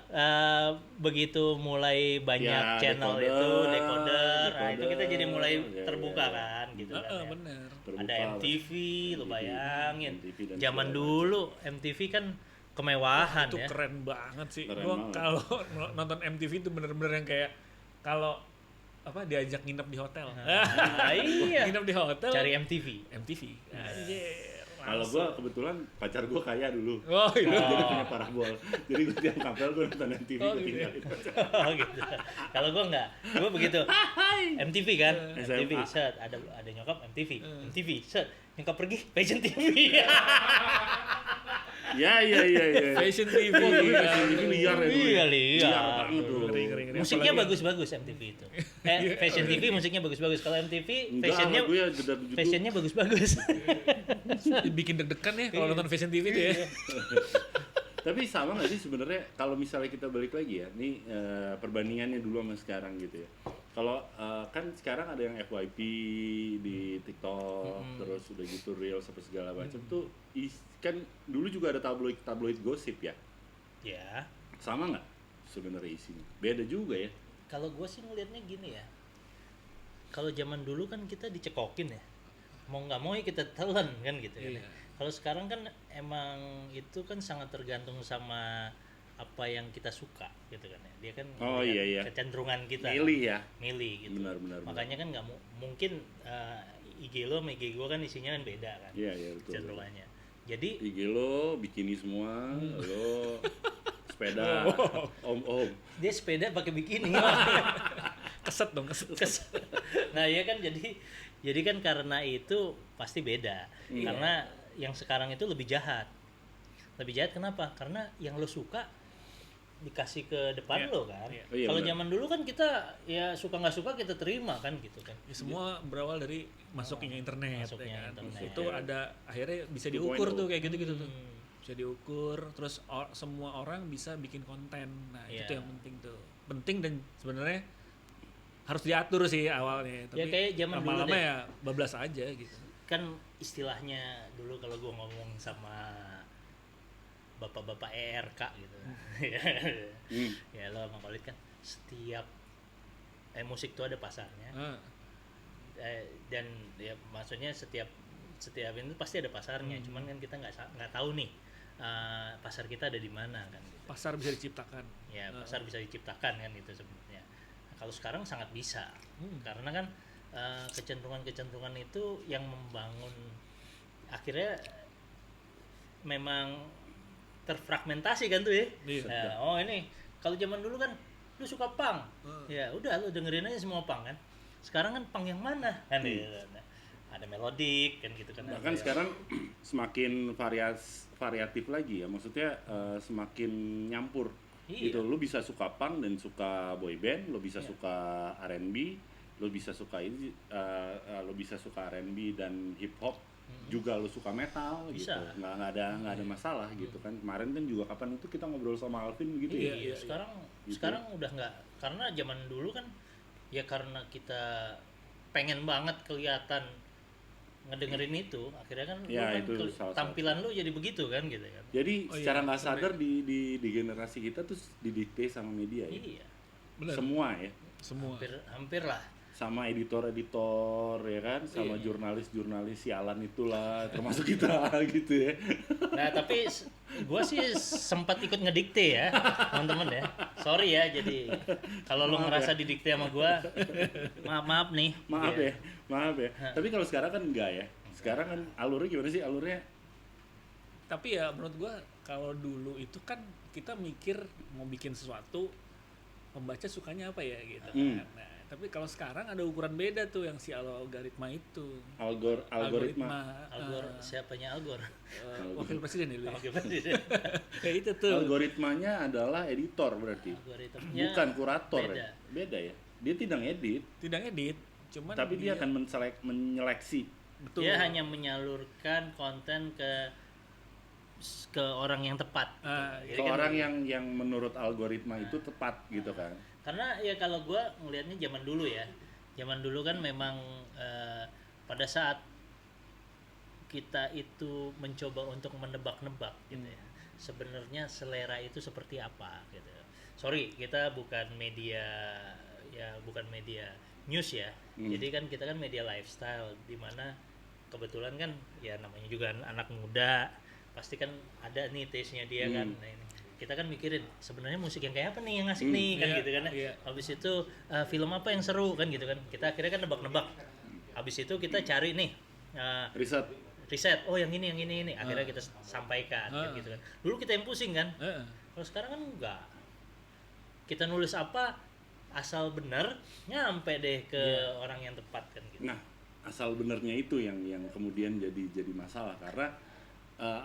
begitu mulai banyak Ya, channel decoder, itu decoder, nah itu kita jadi mulai ya, terbuka ya. kan gitu kan ya. Bener. Terbuka Ada MTV, lu MTV, bayangin. MTV dan Zaman segala dulu MTV kan kemewahan Itu ya. keren banget sih. Keren Gua banget. kalau nonton MTV itu bener-bener yang kayak kalau diajak nginep di hotel. Nah, iya. Nginep di hotel. Cari MTV. MTV. Anjir. Kalau gue kebetulan pacar gue kaya dulu. Oh, iya. Jadi punya parabol. Jadi gue tiap kapel gue nonton MTV Oh, gue gitu ya. tinggalin. Oh gitu. Kalau gua enggak. Gua begitu. MTV kan? SMA. MTV set ada nyokap MTV. MTV set nyokap pergi Fashion TV. Iya. Fashion TV. Itu liar ya dulu. Iya, liar. Liar banget tuh. Ngeri. Musiknya Apalagi- bagus-bagus MTV itu. Fashion TV musiknya bagus-bagus. Kalau MTV Enggak, fashionnya gue ya jeda 70. fashionnya bagus-bagus. Bikin deg-degan ya kalau nonton Fashion TV itu ya. Tapi sama nggak sih sebenarnya kalau misalnya kita balik lagi ya, nih perbandingannya dulu sama sekarang gitu ya. Kalau kan sekarang ada yang FYP di TikTok, terus udah gitu Reels apa segala macam tuh kan dulu juga ada tabloid gosip ya. Ya. Sama nggak sebenarnya isinya? Beda juga ya. Kalau gue sih ngelihatnya gini ya. Kalau zaman dulu kan kita dicekokin ya. Mau nggak mau ya kita telan kan gitu ya. Iya. Kalau sekarang kan emang itu kan sangat tergantung sama apa yang kita suka gitu kan ya. Dia kan Oh, ngelihat iya. kecenderungan kita. Milih ya. Milih gitu. Benar. Makanya kan nggak mungkin IG lo sama IG gue kan isinya kan beda kan. Iya betul. Kecenderungannya. Jadi IG lo bikini semua, lo sepeda, om. dia sepeda pakai bikini. Keset dong, keset. Nah ya kan jadi kan karena itu pasti beda. Karena yang sekarang itu lebih jahat kenapa? Karena yang lo suka dikasih ke depan Iya. lo kan. Iya. Oh, iya, Kalau benar. zaman dulu kan kita ya suka nggak suka kita terima kan gitu kan. Ya, semua berawal dari masuknya internet, Masuknya ya kan? internet. Itu ada akhirnya bisa 2.0. diukur tuh kayak gitu-gitu tuh. Bisa diukur, terus semua orang bisa bikin konten. Nah, itu Iya. tuh yang penting tuh. Penting dan sebenarnya harus diatur sih awalnya, tapi Ya, kayak zaman dulu lama-lama deh. ya bablas aja gitu. Kan istilahnya dulu kalau gua ngomong sama bapak-bapak ERK gitu. Ya lo sama Khalid kan setiap musik tuh ada pasarnya. Ah, Dan ya maksudnya setiap itu pasti ada pasarnya. Cuman kan kita nggak tahu nih pasar kita ada di mana kan gitu. pasar bisa diciptakan. Ya pasar bisa diciptakan kan itu sebenarnya. Nah, kalau sekarang sangat bisa karena kan kecenderungan itu yang membangun akhirnya memang terfragmentasi kan tuh ya. Iya. Nah, oh ini kalau zaman dulu kan lu suka punk, ya udah lu dengerin aja semua punk kan. Sekarang kan punk yang mana kan gitu. Nah, ada melodik kan gitu kan. Bahkan sekarang semakin variatif lagi ya, maksudnya semakin nyampur. Iya. Gitu, lu bisa suka punk dan suka boy band, lu bisa Iya. suka R&B, lu bisa suka ini, lu bisa suka R&B dan hip hop, juga lu suka metal gitu, Bisa. nggak ada masalah gitu kan. Kemarin kan juga kapan itu kita ngobrol sama Alvin gitu ya. Iya, sekarang Gitu. sekarang udah nggak, karena zaman dulu kan ya karena kita pengen banget kelihatan ngedengerin itu, akhirnya kan Ya, lu kan itu salah tampilan lu jadi begitu kan gitu kan. Jadi Oh, iya, secara nggak sampai- sadar di generasi kita tuh didikte sama media ya. Iya, Benar. Semua ya. Semua. hampir lah. Sama editor-editor ya kan, sama Iya. jurnalis-jurnalis sialan itulah termasuk kita gitu ya. Nah tapi gua sih sempat ikut ngedikte ya teman-teman ya. Sorry ya, jadi kalau lu Maaf ngerasa ya. didikte sama gua, maaf nih. Maaf Iya. ya, maaf ya. Tapi kalau sekarang kan enggak ya. Sekarang kan alurnya gimana sih alurnya? Tapi ya menurut gua kalau dulu itu kan kita mikir mau bikin sesuatu, pembaca sukanya apa ya gitu kan. Nah, tapi kalau sekarang ada ukuran beda tuh yang si algoritma itu. Algoritma. Siapanya Algor? Wakil presiden ya lu ya? Oke, presiden. Kayak itu tuh. Algoritmanya adalah editor berarti. Algoritmanya Bukan kurator beda. ya. Beda ya. Dia tidak ngedit, Tidak edit, cuman tapi dia akan menyeleksi. betul. Dia hanya menyalurkan konten ke orang yang tepat. Jadi Ke kan- orang yang menurut algoritma itu tepat gitu kan. Karena ya kalau gue ngelihatnya zaman dulu ya, zaman dulu kan memang pada saat kita itu mencoba untuk menebak-nebak gitu ya. Sebenarnya selera itu seperti apa gitu. Sorry, kita bukan media news ya. Jadi kan kita kan media lifestyle, di mana kebetulan kan ya namanya juga anak muda, pasti kan ada nih taste-nya dia kan. Nah, ini kita kan mikirin sebenarnya musik yang kayak apa nih yang asik nih kan gitu kan. Habis itu film apa yang seru kan gitu kan. Kita akhirnya kan nebak-nebak. Habis itu kita cari nih riset. Oh yang ini akhirnya kita sampaikan kan gitu kan. Dulu kita yang pusing kan. Kalau sekarang kan enggak. Kita nulis apa asal benar nyampe deh ke orang yang tepat kan gitu. Nah, asal benernya itu yang kemudian jadi masalah, karena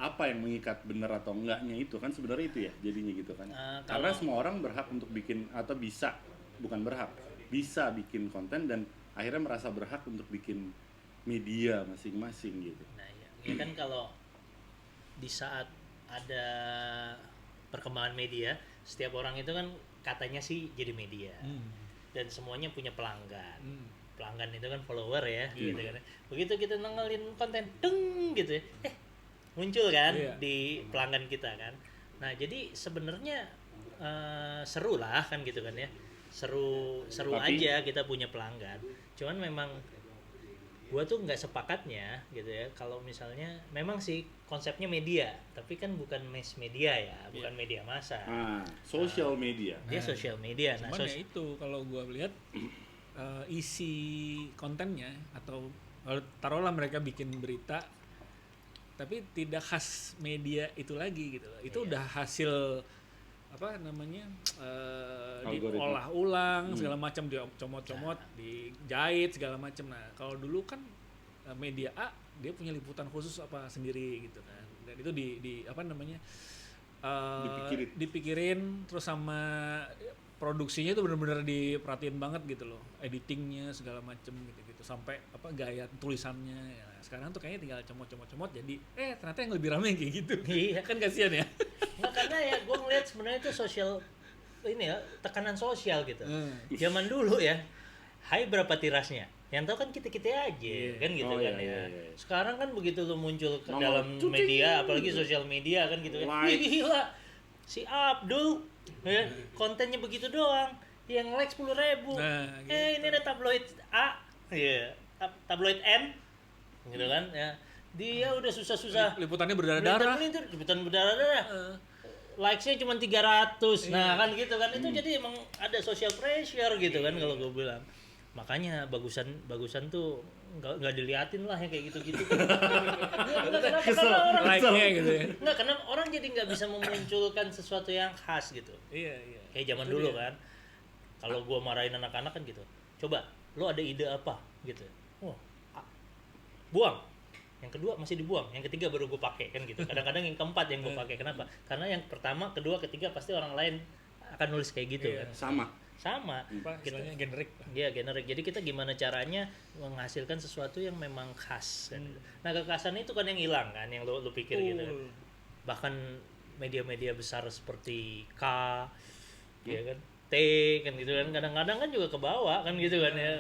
apa yang mengikat benar atau enggaknya itu kan sebenarnya itu ya jadinya gitu kan. Karena semua orang berhak untuk bikin atau bisa bikin konten dan akhirnya merasa berhak untuk bikin media masing-masing gitu. Nah ya kan kalau di saat ada perkembangan media, setiap orang itu kan katanya sih jadi media dan semuanya punya pelanggan. Pelanggan itu kan follower ya gitu kan. Begitu kita nengelin konten gitu ya, muncul kan di pelanggan kita kan. Nah jadi sebenarnya seru lah kan gitu kan ya, seru aja kita punya pelanggan. Cuman memang gua tuh nggak sepakatnya gitu ya kalau misalnya memang sih konsepnya media, tapi kan bukan mass media ya, bukan media massa. Social media. Dia social media. Cuman ya itu kalau gua lihat isi kontennya atau taruhlah mereka bikin berita tapi tidak khas media itu lagi gitu loh. Itu udah hasil apa namanya diolah ulang segala macam, dicomot-comot, dijahit segala macam. Nah kalau dulu kan media A dia punya liputan khusus apa sendiri gitu kan, dan itu di apa namanya dipikirin terus sama produksinya itu benar-benar diperhatiin banget gitu loh, editingnya segala macam gitu sampai apa gaya tulisannya ya. Sekarang tuh kayaknya tinggal comot jadi ternyata yang lebih ramai kayak gitu. Iya kan kasihan ya. Nggak, karena ya gue ngeliat sebenarnya itu sosial ini ya, tekanan sosial gitu. Zaman dulu ya, hai berapa tirasnya? Yang tahu kan kita aja kan gitu kan ya. Sekarang kan begitu lu muncul ke dalam media, apalagi sosial media kan gitu kan. Gila, si Abdul ya, kontennya begitu doang, yang like 10.000. Ini ada tabloid A, tabloid N, gitu kan ya. Dia udah susah-susah liputannya berdarah-darah. Liputan berdarah-darah. Likes-nya cuma 300. Nah, kan gitu kan. Itu jadi emang ada social pressure gitu kan kalau gue bilang. Makanya bagusan tuh enggak diliatin lah yang kayak gitu-gitu. Karena like-nya gitu ya. Enggak, karena orang jadi enggak bisa memunculkan sesuatu yang khas gitu. Iya. Kayak zaman dulu kan. Kalau gue marahin anak-anak kan gitu. Coba, lo ada ide apa gitu. Buang. Yang kedua masih dibuang, yang ketiga baru gue pakai kan gitu. Kadang-kadang yang keempat yang gue pakai. Kenapa? Karena yang pertama, kedua, ketiga pasti orang lain akan nulis kayak gitu kan. Sama. Istilahnya generik. Iya, generik. Jadi kita gimana caranya menghasilkan sesuatu yang memang khas kan. Nah, kekhasan itu kan yang hilang kan, yang lu pikir gitu kan. Bahkan media-media besar seperti K, ya kan, T kan gitu kan. Kadang-kadang kan juga ke bawah kan gitu kan ya.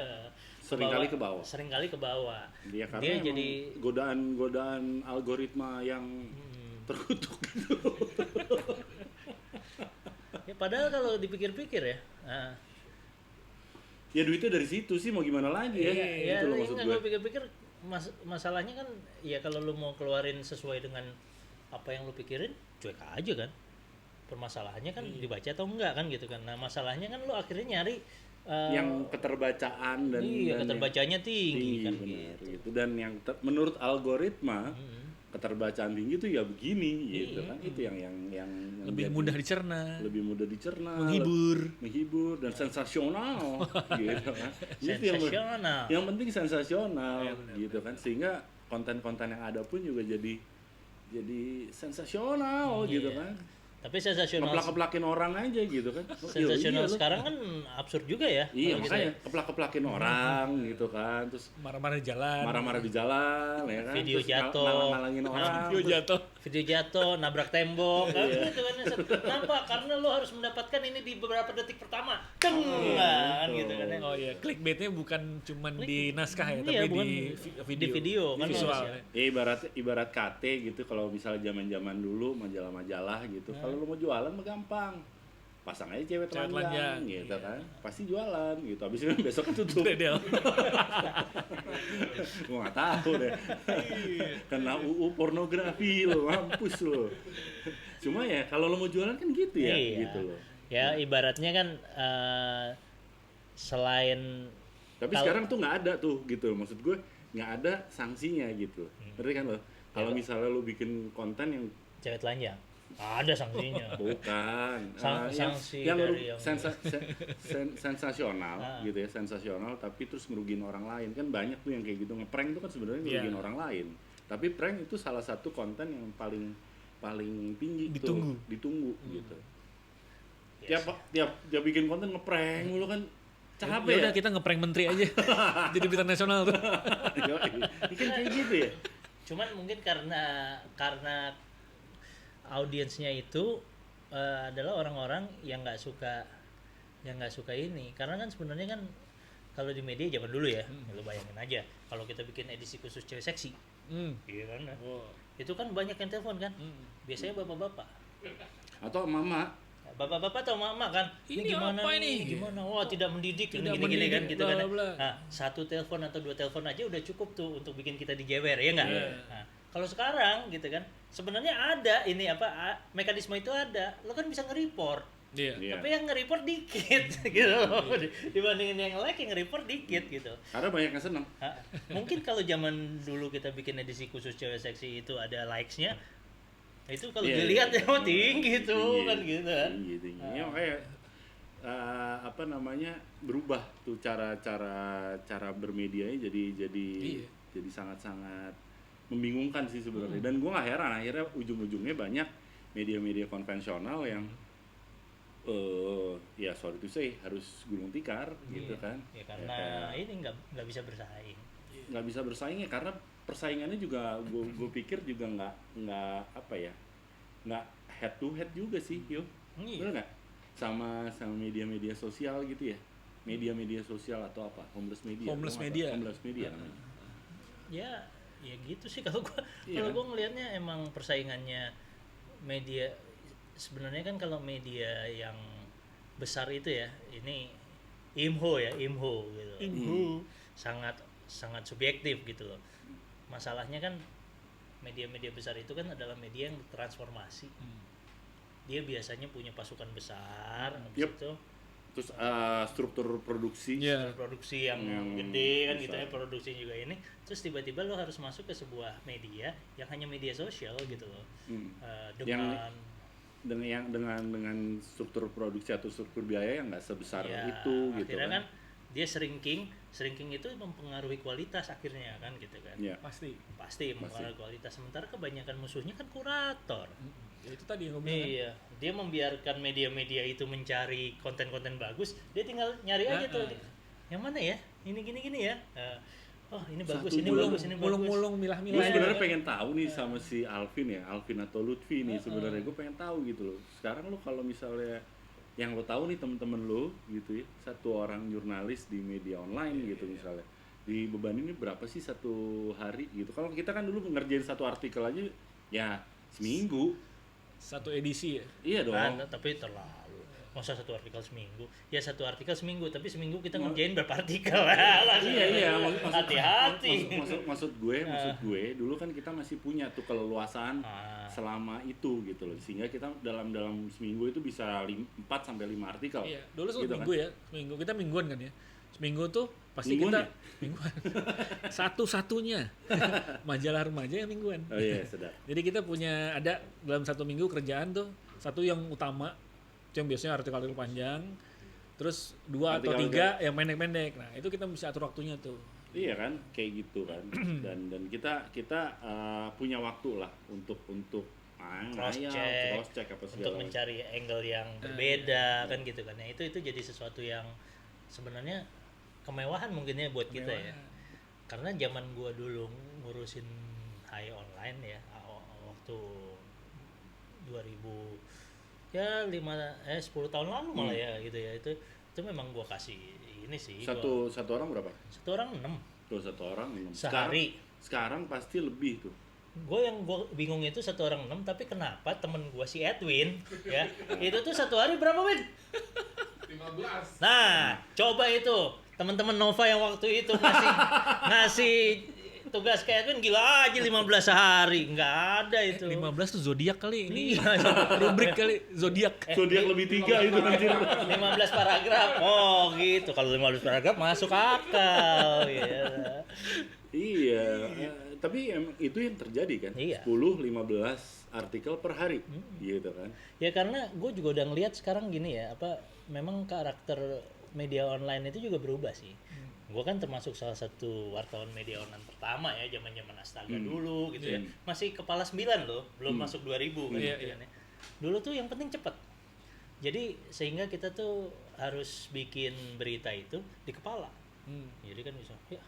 Seringkali ke bawah. Dia jadi godaan algoritma yang terkutuk gitu. Ya padahal kalau dipikir-pikir ya. Ya duitnya dari situ sih, mau gimana lagi ya. Iya, gitu loh maksud gue. Kalau pikir-pikir masalahnya kan ya kalau lu mau keluarin sesuai dengan apa yang lu pikirin, cuek aja kan. Permasalahannya kan dibaca atau enggak kan gitu kan. Nah, masalahnya kan lu akhirnya nyari yang keterbacaan dan keterbacanya tinggi kan gitu. Dan yang menurut algoritma keterbacaan tinggi itu ya begini gitu kan. Itu yang lebih mudah dicerna, menghibur dan sensasional gitu kan. Sensasional. Yang penting sensasional gitu kan, sehingga konten-konten yang ada pun juga jadi sensasional gitu kan. Tapi sensasional ngeplak-keplakin orang aja gitu kan. sensasional sekarang kan absurd juga ya. Iya, makanya keplak-keplakin orang gitu kan. Terus marah-marah di jalan. Marah-marah di jalan ya kan. Video Terus jatuh. ngalang-ngalangin orang. Video Video jatuh. jatuh, nabrak tembok, kan gitu kan. Kenapa? Karena lo harus mendapatkan ini di beberapa detik pertama. Kan gitu kan. Oh iya, clickbaitnya bukan cuman di naskah ya, Iya, tapi bukan di video kan visual. harusnya. Ibarat KT gitu, kalau misalnya zaman-zaman dulu majalah-majalah gitu. Kalau lu mau jualan mah gampang. Pasang aja cewek telanjang gitu kan. Pasti jualan gitu. Habis itu besok kan tutup. Gua enggak tahu deh. Kena UU pornografi lo, mampus lo. Cuma ya kalau lo mau jualan kan gitu ya, gitu loh. Ya ibaratnya kan selain tapi sekarang tuh nggak ada tuh gitu, maksud gue nggak ada sanksinya gitu, ngerti kan lo? Kalau misalnya lo bikin konten yang cewek telanjang, ada sanksinya. Bukan, sanksi yang dari yang sensasional gitu ya, sensasional tapi terus ngerugiin orang lain kan banyak tuh yang kayak gitu. Ngeprank itu kan sebenarnya ngerugiin orang lain, tapi prank itu salah satu konten yang paling tinggi ditunggu gitu. Tiap bikin konten ngeprank mulu kan. Capek ya? Udah kita ngeprank menteri aja. Jadi berita nasional tuh. Ini kan kayak gitu ya. Cuman mungkin karena audiensnya itu adalah orang-orang yang nggak suka ini. Karena kan sebenarnya kan kalau di media zaman dulu ya, lo bayangin aja kalau kita bikin edisi khusus cewek seksi, iya kan? Itu kan banyak yang telepon kan. Biasanya bapak-bapak atau mama. Bapak-bapak atau mama kan, ini gimana apa nih? Gimana? Wah, tidak mendidik, gini kan gitu kan. Nah, satu telepon atau dua telepon aja udah cukup tuh untuk bikin kita dijewer, ya enggak? Nah, kalau sekarang gitu kan, sebenarnya ada ini mekanisme itu ada. Lo kan bisa nge-report. Tapi yang nge-report dikit gitu loh. Dibandingin yang like, yang nge-report dikit gitu. Karena banyak yang seneng. Mungkin kalau zaman dulu kita bikin edisi khusus cewek seksi itu ada likes-nya, itu kalau dilihat ya tinggi tuh kan gitu kan. Tinggi. Ya makanya berubah tuh cara bermedianya jadi sangat-sangat membingungkan sih sebenarnya. Dan gue nggak heran akhirnya ujung-ujungnya banyak media-media konvensional yang ya sorry to say harus gulung tikar gitu kan. Ya karena ini nggak bisa bersaing. Nggak bisa bersaing ya karena persaingannya juga gue pikir juga nggak head to head juga sih, bener nggak? Sama media-media sosial gitu ya, media sosial atau apa, homeless media namanya. Ya gitu sih kalau gue ngelihatnya emang persaingannya media sebenarnya kan. Kalau media yang besar itu ya, ini IMHO gitu. Sangat subjektif gitu loh. Masalahnya kan media-media besar itu kan adalah media yang transformasi. Dia biasanya punya pasukan besar, habis itu terus struktur produksi yang gede kan gitu ya, produksi juga ini. Terus tiba-tiba lo harus masuk ke sebuah media yang hanya media sosial gitu loh. Dengan struktur produksi atau struktur biaya yang nggak sebesar itu gitu kan. Dia shrinking itu mempengaruhi kualitas akhirnya kan gitu kan. Pasti mempengaruhi kualitas. Sementara kebanyakan musuhnya kan kurator. Itu tadi yang gue bilang. Iya, dia membiarkan media-media itu mencari konten-konten bagus, dia tinggal nyari aja tuh. Yang mana ya? Ini gini ya. Oh, ini bagus, ini bagus. Mulung-mulung milah-milah. Gue sebenarnya pengen tahu nih sama si Alvin atau Lutfi nih sebenarnya gue pengen tahu gitu loh. Sekarang lo kalau misalnya yang lo tahu nih temen-temen lo gitu ya, satu orang jurnalis di media online gitu misalnya, dibebanin ini berapa sih satu hari gitu? Kalau kita kan dulu ngerjain satu artikel aja ya seminggu, satu edisi ya. Iya dong. Tapi terlalu. Masa satu artikel seminggu? Ya satu artikel seminggu, tapi seminggu kita ngerjain berapa artikel? Iya. Hati-hati. Maksud gue dulu kan kita masih punya tuh keleluasaan selama itu gitu loh, sehingga kita dalam seminggu itu bisa 4 sampai 5 artikel. Iya, dulu gitu seminggu kan? Ya, seminggu kita mingguan kan ya. Seminggu tuh pasti mingguan kita mingguan. Satu-satunya majalah remaja yang mingguan. Oh iya, sedap. Jadi kita punya ada dalam satu minggu kerjaan tuh satu yang utama, yang biasanya artikel panjang, terus 2 atau 3 yang pendek-pendek. Nah, itu kita bisa atur waktunya tuh. Iya kan, kayak gitu kan. dan kita punya waktu lah untuk cross check apa segala untuk mencari angle yang berbeda kan gitu kan. Nah, itu jadi sesuatu yang sebenarnya kemewahan mungkin ya buat kita ya. Karena zaman gua dulu ngurusin high online ya waktu 2000 ya 10 tahun lalu malah ya gitu ya, itu memang gua kasih ini sih satu orang berapa? Satu orang 6. Tuh, satu orang 6 sehari. Sekarang pasti lebih tuh. Gue bingung itu satu orang 6, tapi kenapa temen gue si Edwin ya itu tuh satu hari berapa, Win? 15. Nah, coba itu teman-teman Nova yang waktu itu ngasih tugas ke Edwin, gila aja 15 sehari, nggak ada itu. 15 tuh zodiak kali ini. Iya. Rubrik kali zodiak. Zodiak lebih 3 itu anjir. 15 paragraf. Oh, gitu. Kalau 15 paragraf masuk akal ya. Iya, tapi itu yang terjadi kan. Iya. 10-15 artikel per hari gitu kan. Ya karena gue juga udah ngelihat sekarang gini ya, memang karakter media online itu juga berubah sih. Gue kan termasuk salah satu wartawan media online pertama ya, zaman-zaman Astaga dulu gitu ya. Masih kepala 9 loh, belum masuk 2000 kan gitu kan ya. Dulu tuh yang penting cepet. Jadi sehingga kita tuh harus bikin berita itu di kepala. Jadi kan bisa, ya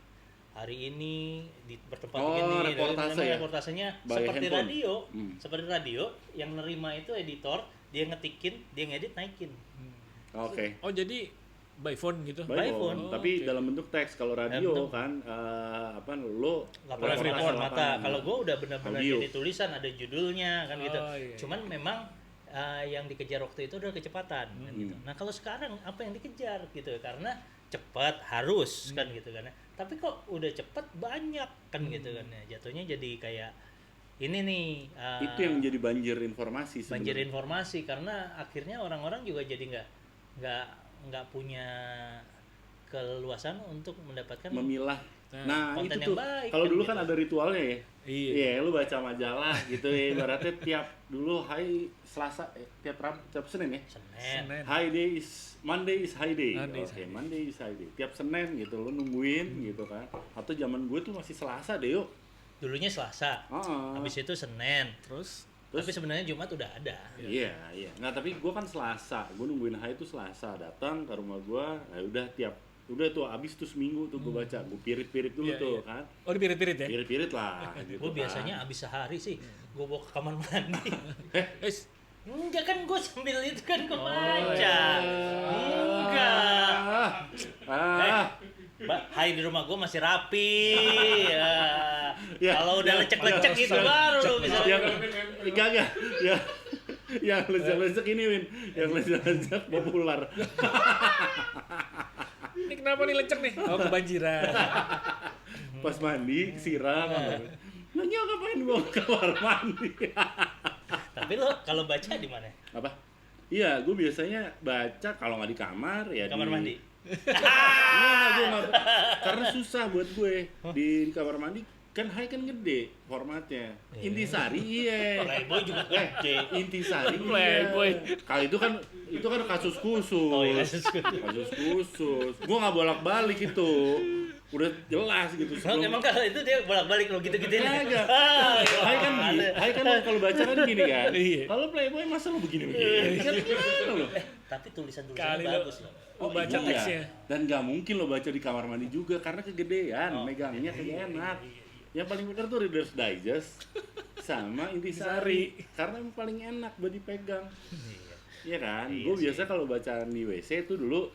hari ini di bertempat begini, reportasenya seperti handphone. radio, seperti radio yang nerima itu editor, dia ngetikin, dia ngedit, naikin. Oke. Oh, jadi by phone gitu. By phone, Oh, tapi dalam bentuk teks. Kalau radio kan lo Laporan report mata. Kalau gue udah benar-benar audio. jadi tulisan, ada judulnya kan gitu. Iya. Cuman memang yang dikejar waktu itu adalah kecepatan kan gitu. Nah, kalau sekarang apa yang dikejar gitu? Karena cepat harus kan gitu kan. Tapi kok udah cepat banyak kan gitu kan ya. Jatuhnya jadi kayak ini nih itu yang menjadi banjir informasi sebenarnya. Banjir informasi, karena akhirnya orang-orang juga jadi nggak punya keluasan untuk mendapatkan memilah. Nah, konten itu yang tuh baik kalau kan dulu gitu. kan ada ritualnya ya. Iya. Lu baca majalah gitu ya. Ibaratnya tiap dulu hari Selasa tiap Senin ya. Senin. Monday is high day. Monday is Oke, Monday is high day. Tiap Senin gitu lu nungguin gitu kan. Atau zaman gue tuh masih Selasa deh yuk. Dulunya Selasa. Habis itu Senin. Terus Tapi sebenarnya Jumat udah ada. Iya. Nggak, tapi gue kan Selasa. Gue nungguin hari itu Selasa. Datang ke rumah gue, udah tuh abis tuh seminggu tuh gue baca. Gue pirit-pirit dulu kan. Oh, dipirit-pirit ya? Pirit-pirit lah gitu. Gue biasanya abis sehari sih, gue bawa ke kamar mandi. Enggak kan, gue sambil itu kan gue baca. Enggak. Hai di rumah gue masih rapi. Kalau udah lecek-lecek gitu baru lu bisa. Enggak. Yang lecek-lecek ini, Win. Yang lecek-lecek populer. Ini kenapa nih lecek nih? Oh, kebanjiran. Pas mandi, siram. Nanya ngapain bawa ke kamar mandi? Tapi lo kalau baca di mana? Apa? Iya, gue biasanya baca kalau nggak di kamar ya Kamar mandi. Nggak, karena susah buat gue di kamar mandi kan kan gede formatnya. Intisari Playboy juga gede. Intisari Playboy. Kalau itu kan kasus khusus. Oh iya, Kasus khusus. Gue nggak bolak-balik itu. Udah jelas gitu. Emang kalau itu dia bolak-balik lo gitu-gituin. Enggak. Hai kan kalau baca kan gini kan. Iya. Kalau Playboy masa lo begini-begini? Kan gimana lo? Tapi tulisan-tulisannya Kali bagus loh. baca teksnya. Dan nggak mungkin lo baca di kamar mandi juga karena kegedean, megangnya kagak enak. Yang paling benar tuh Reader's Digest sama Intisari karena yang paling enak buat dipegang. Iya kan? Gue biasa kalau bacaan di WC itu dulu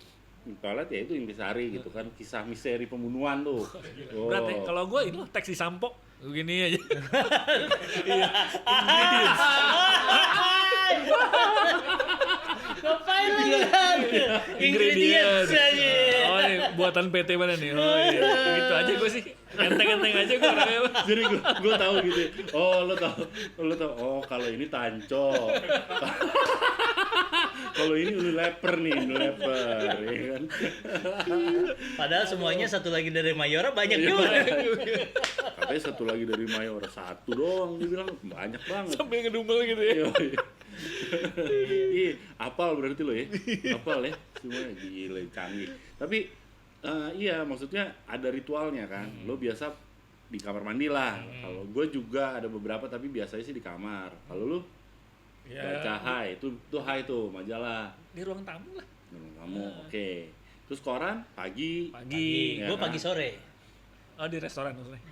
toilet ya itu Intisari gitu kan, kisah misteri pembunuhan tuh. Berat ya. Kalau gue itu teks di sampok begini aja. Ngapain lagi kan? Ingredients aja. Oh, ini buatan PT mana nih? Oh iya. Gitu aja gue sih. Enteng-enteng aja gue orangnya. Jadi gue tahu gitu. Oh, lo tahu. Oh, kalau ini tanco. Kalau ini Unilever nih, Unilever, ya kan. Padahal semuanya satu lagi dari Mayora banyak juga. Katanya satu lagi dari Mayora, satu doang, dia bilang banyak banget. Sampai ngedumel gitu ya. Iya, apal berarti lo ya, apal ya, semuanya gila canggih. Tapi iya maksudnya ada ritualnya kan. Lo biasa di kamar mandi lah. Kalau gue juga ada beberapa tapi biasanya sih di kamar. Kalau lo? Ya. Baca Hai, itu Hai tuh majalah. Di ruang tamu lah. Ruang tamu, oke. Terus koran pagi. Pagi. Ya Gue kan? pagi sore. Oh di restoran maksudnya.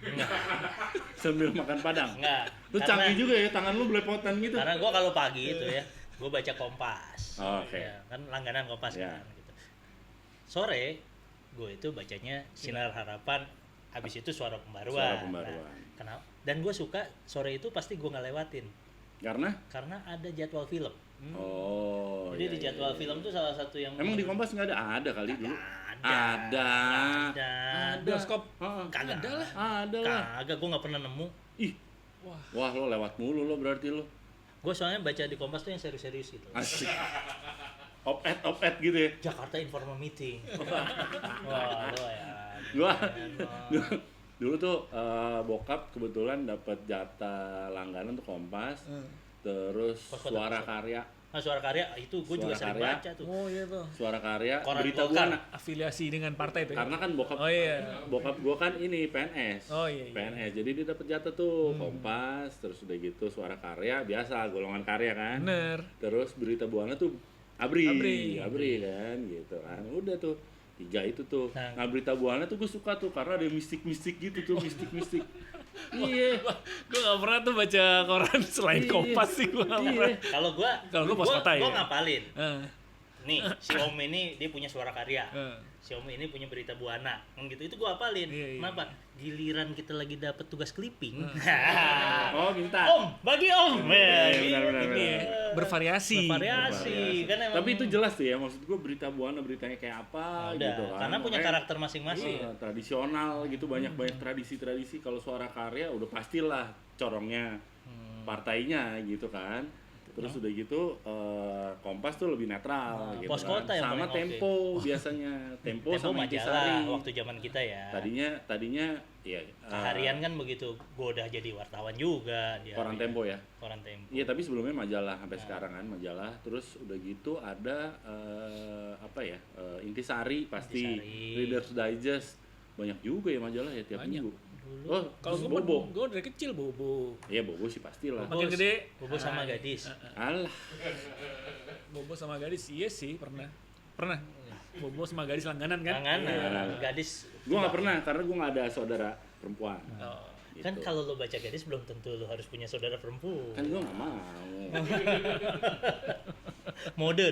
Sambil makan padang. Enggak. Lu canggih juga ya, tangan lu belepotan gitu. Karena gue kalau pagi itu ya, gue baca Kompas. Oh, oke. Ya, kan langganan Kompas Ya. kan gitu. Sore gue itu bacanya Sinar Harapan, habis itu Suara Pembaruan. Suara Pembaruan. Nah, kenapa? Dan gue suka sore itu pasti gue nggak lewatin karena ada jadwal film. Oh. Jadi iya, di iya, jadwal iya. film tuh salah satu yang Emang di Kompas nggak ada? Ada kali dulu. ada. Bioskop. Heeh. Kagak Ada lah. Ada lah. Kagak, gue nggak pernah nemu. Ih. Wah, lo lewat mulu lo berarti lo. Gue soalnya baca di Kompas tuh yang serius-serius gitu. Asik. Op-ed gitu ya. Jakarta Informal Meeting. Wah, lo ya. Gua dulu tuh bokap kebetulan dapat jatah langganan tuh Kompas. Terus Kompas Suara Kompas. Karya. Nah, Suara Karya itu gue juga Suara sering Karya. baca tuh. Oh iya tuh. Suara Karya, Koran Berita Golkar. Buana. Afiliasi dengan partai tuh. Ya? Karena kan bokap Oh iya. bokap gua kan ini PNS. Oh iya. Iya. PNS. Jadi dia dapat jatah tuh Kompas, terus udah gitu Suara Karya biasa golongan karya kan. Bener. Terus Berita Buana tuh Abri Abri. kan gitu kan. Udah tuh 3 itu tuh. Nah. Nah, Berita Buana tuh gue suka tuh karena ada mistik-mistik gitu tuh, mistik-mistik. Iya. Gue gak pernah tuh baca koran selain Iya. Kompas sih gue gak pernah. Iya. Kalau Kalau gua Pos Kota ya. Gue ngapalin. Eh, Nih, si Om ini dia punya Suara Karya. eh. Si Om ini punya Berita Buana. Kan gitu. Itu gue hapalin. Iya, iya. Kenapa? Giliran kita lagi dapat tugas clipping. Oh, minta. Om, bagi Om. Iya, benar. Ini ya, bervariasi. Bervariasi. Kan emang. Tapi itu jelas tuh ya, maksud gue Berita Buana beritanya kayak apa Udah, gitu kan. karena punya Makanya, karakter masing-masing. tradisional gitu, banyak tradisi-tradisi. Kalau Suara Karya udah pastilah corongnya partainya gitu kan. Terus udah gitu Kompas tuh lebih netral gitu Pos kan. Kota yang Sama paling Tempo biasanya. Tempo Tempo sama majalah Intisari. waktu zaman kita ya. Tadinya ya Harian kan begitu. Gue udah jadi wartawan juga. Di Koran harian. Tempo ya. Koran Tempo. Iya, tapi sebelumnya majalah sampai sekarang kan majalah. Terus udah gitu ada Intisari pasti, Intisari. Reader's Digest. Banyak juga ya majalah ya tiap Banyak. minggu. Dulu. Oh, Kalau terus gue Bobo. dari kecil Bobo. Iya, Bobo sih pastilah. Makin gede. Bobo sama gadis. Alah, Bobo sama gadis, iya sih pernah. Bobo sama gadis langganan kan? Langganan. Gadis. gua nggak pernah karena gua nggak ada saudara perempuan. Oh. Gitu. Kan kalau lo baca gadis belum tentu lo harus punya saudara perempuan. Kan gua nggak mau. Mode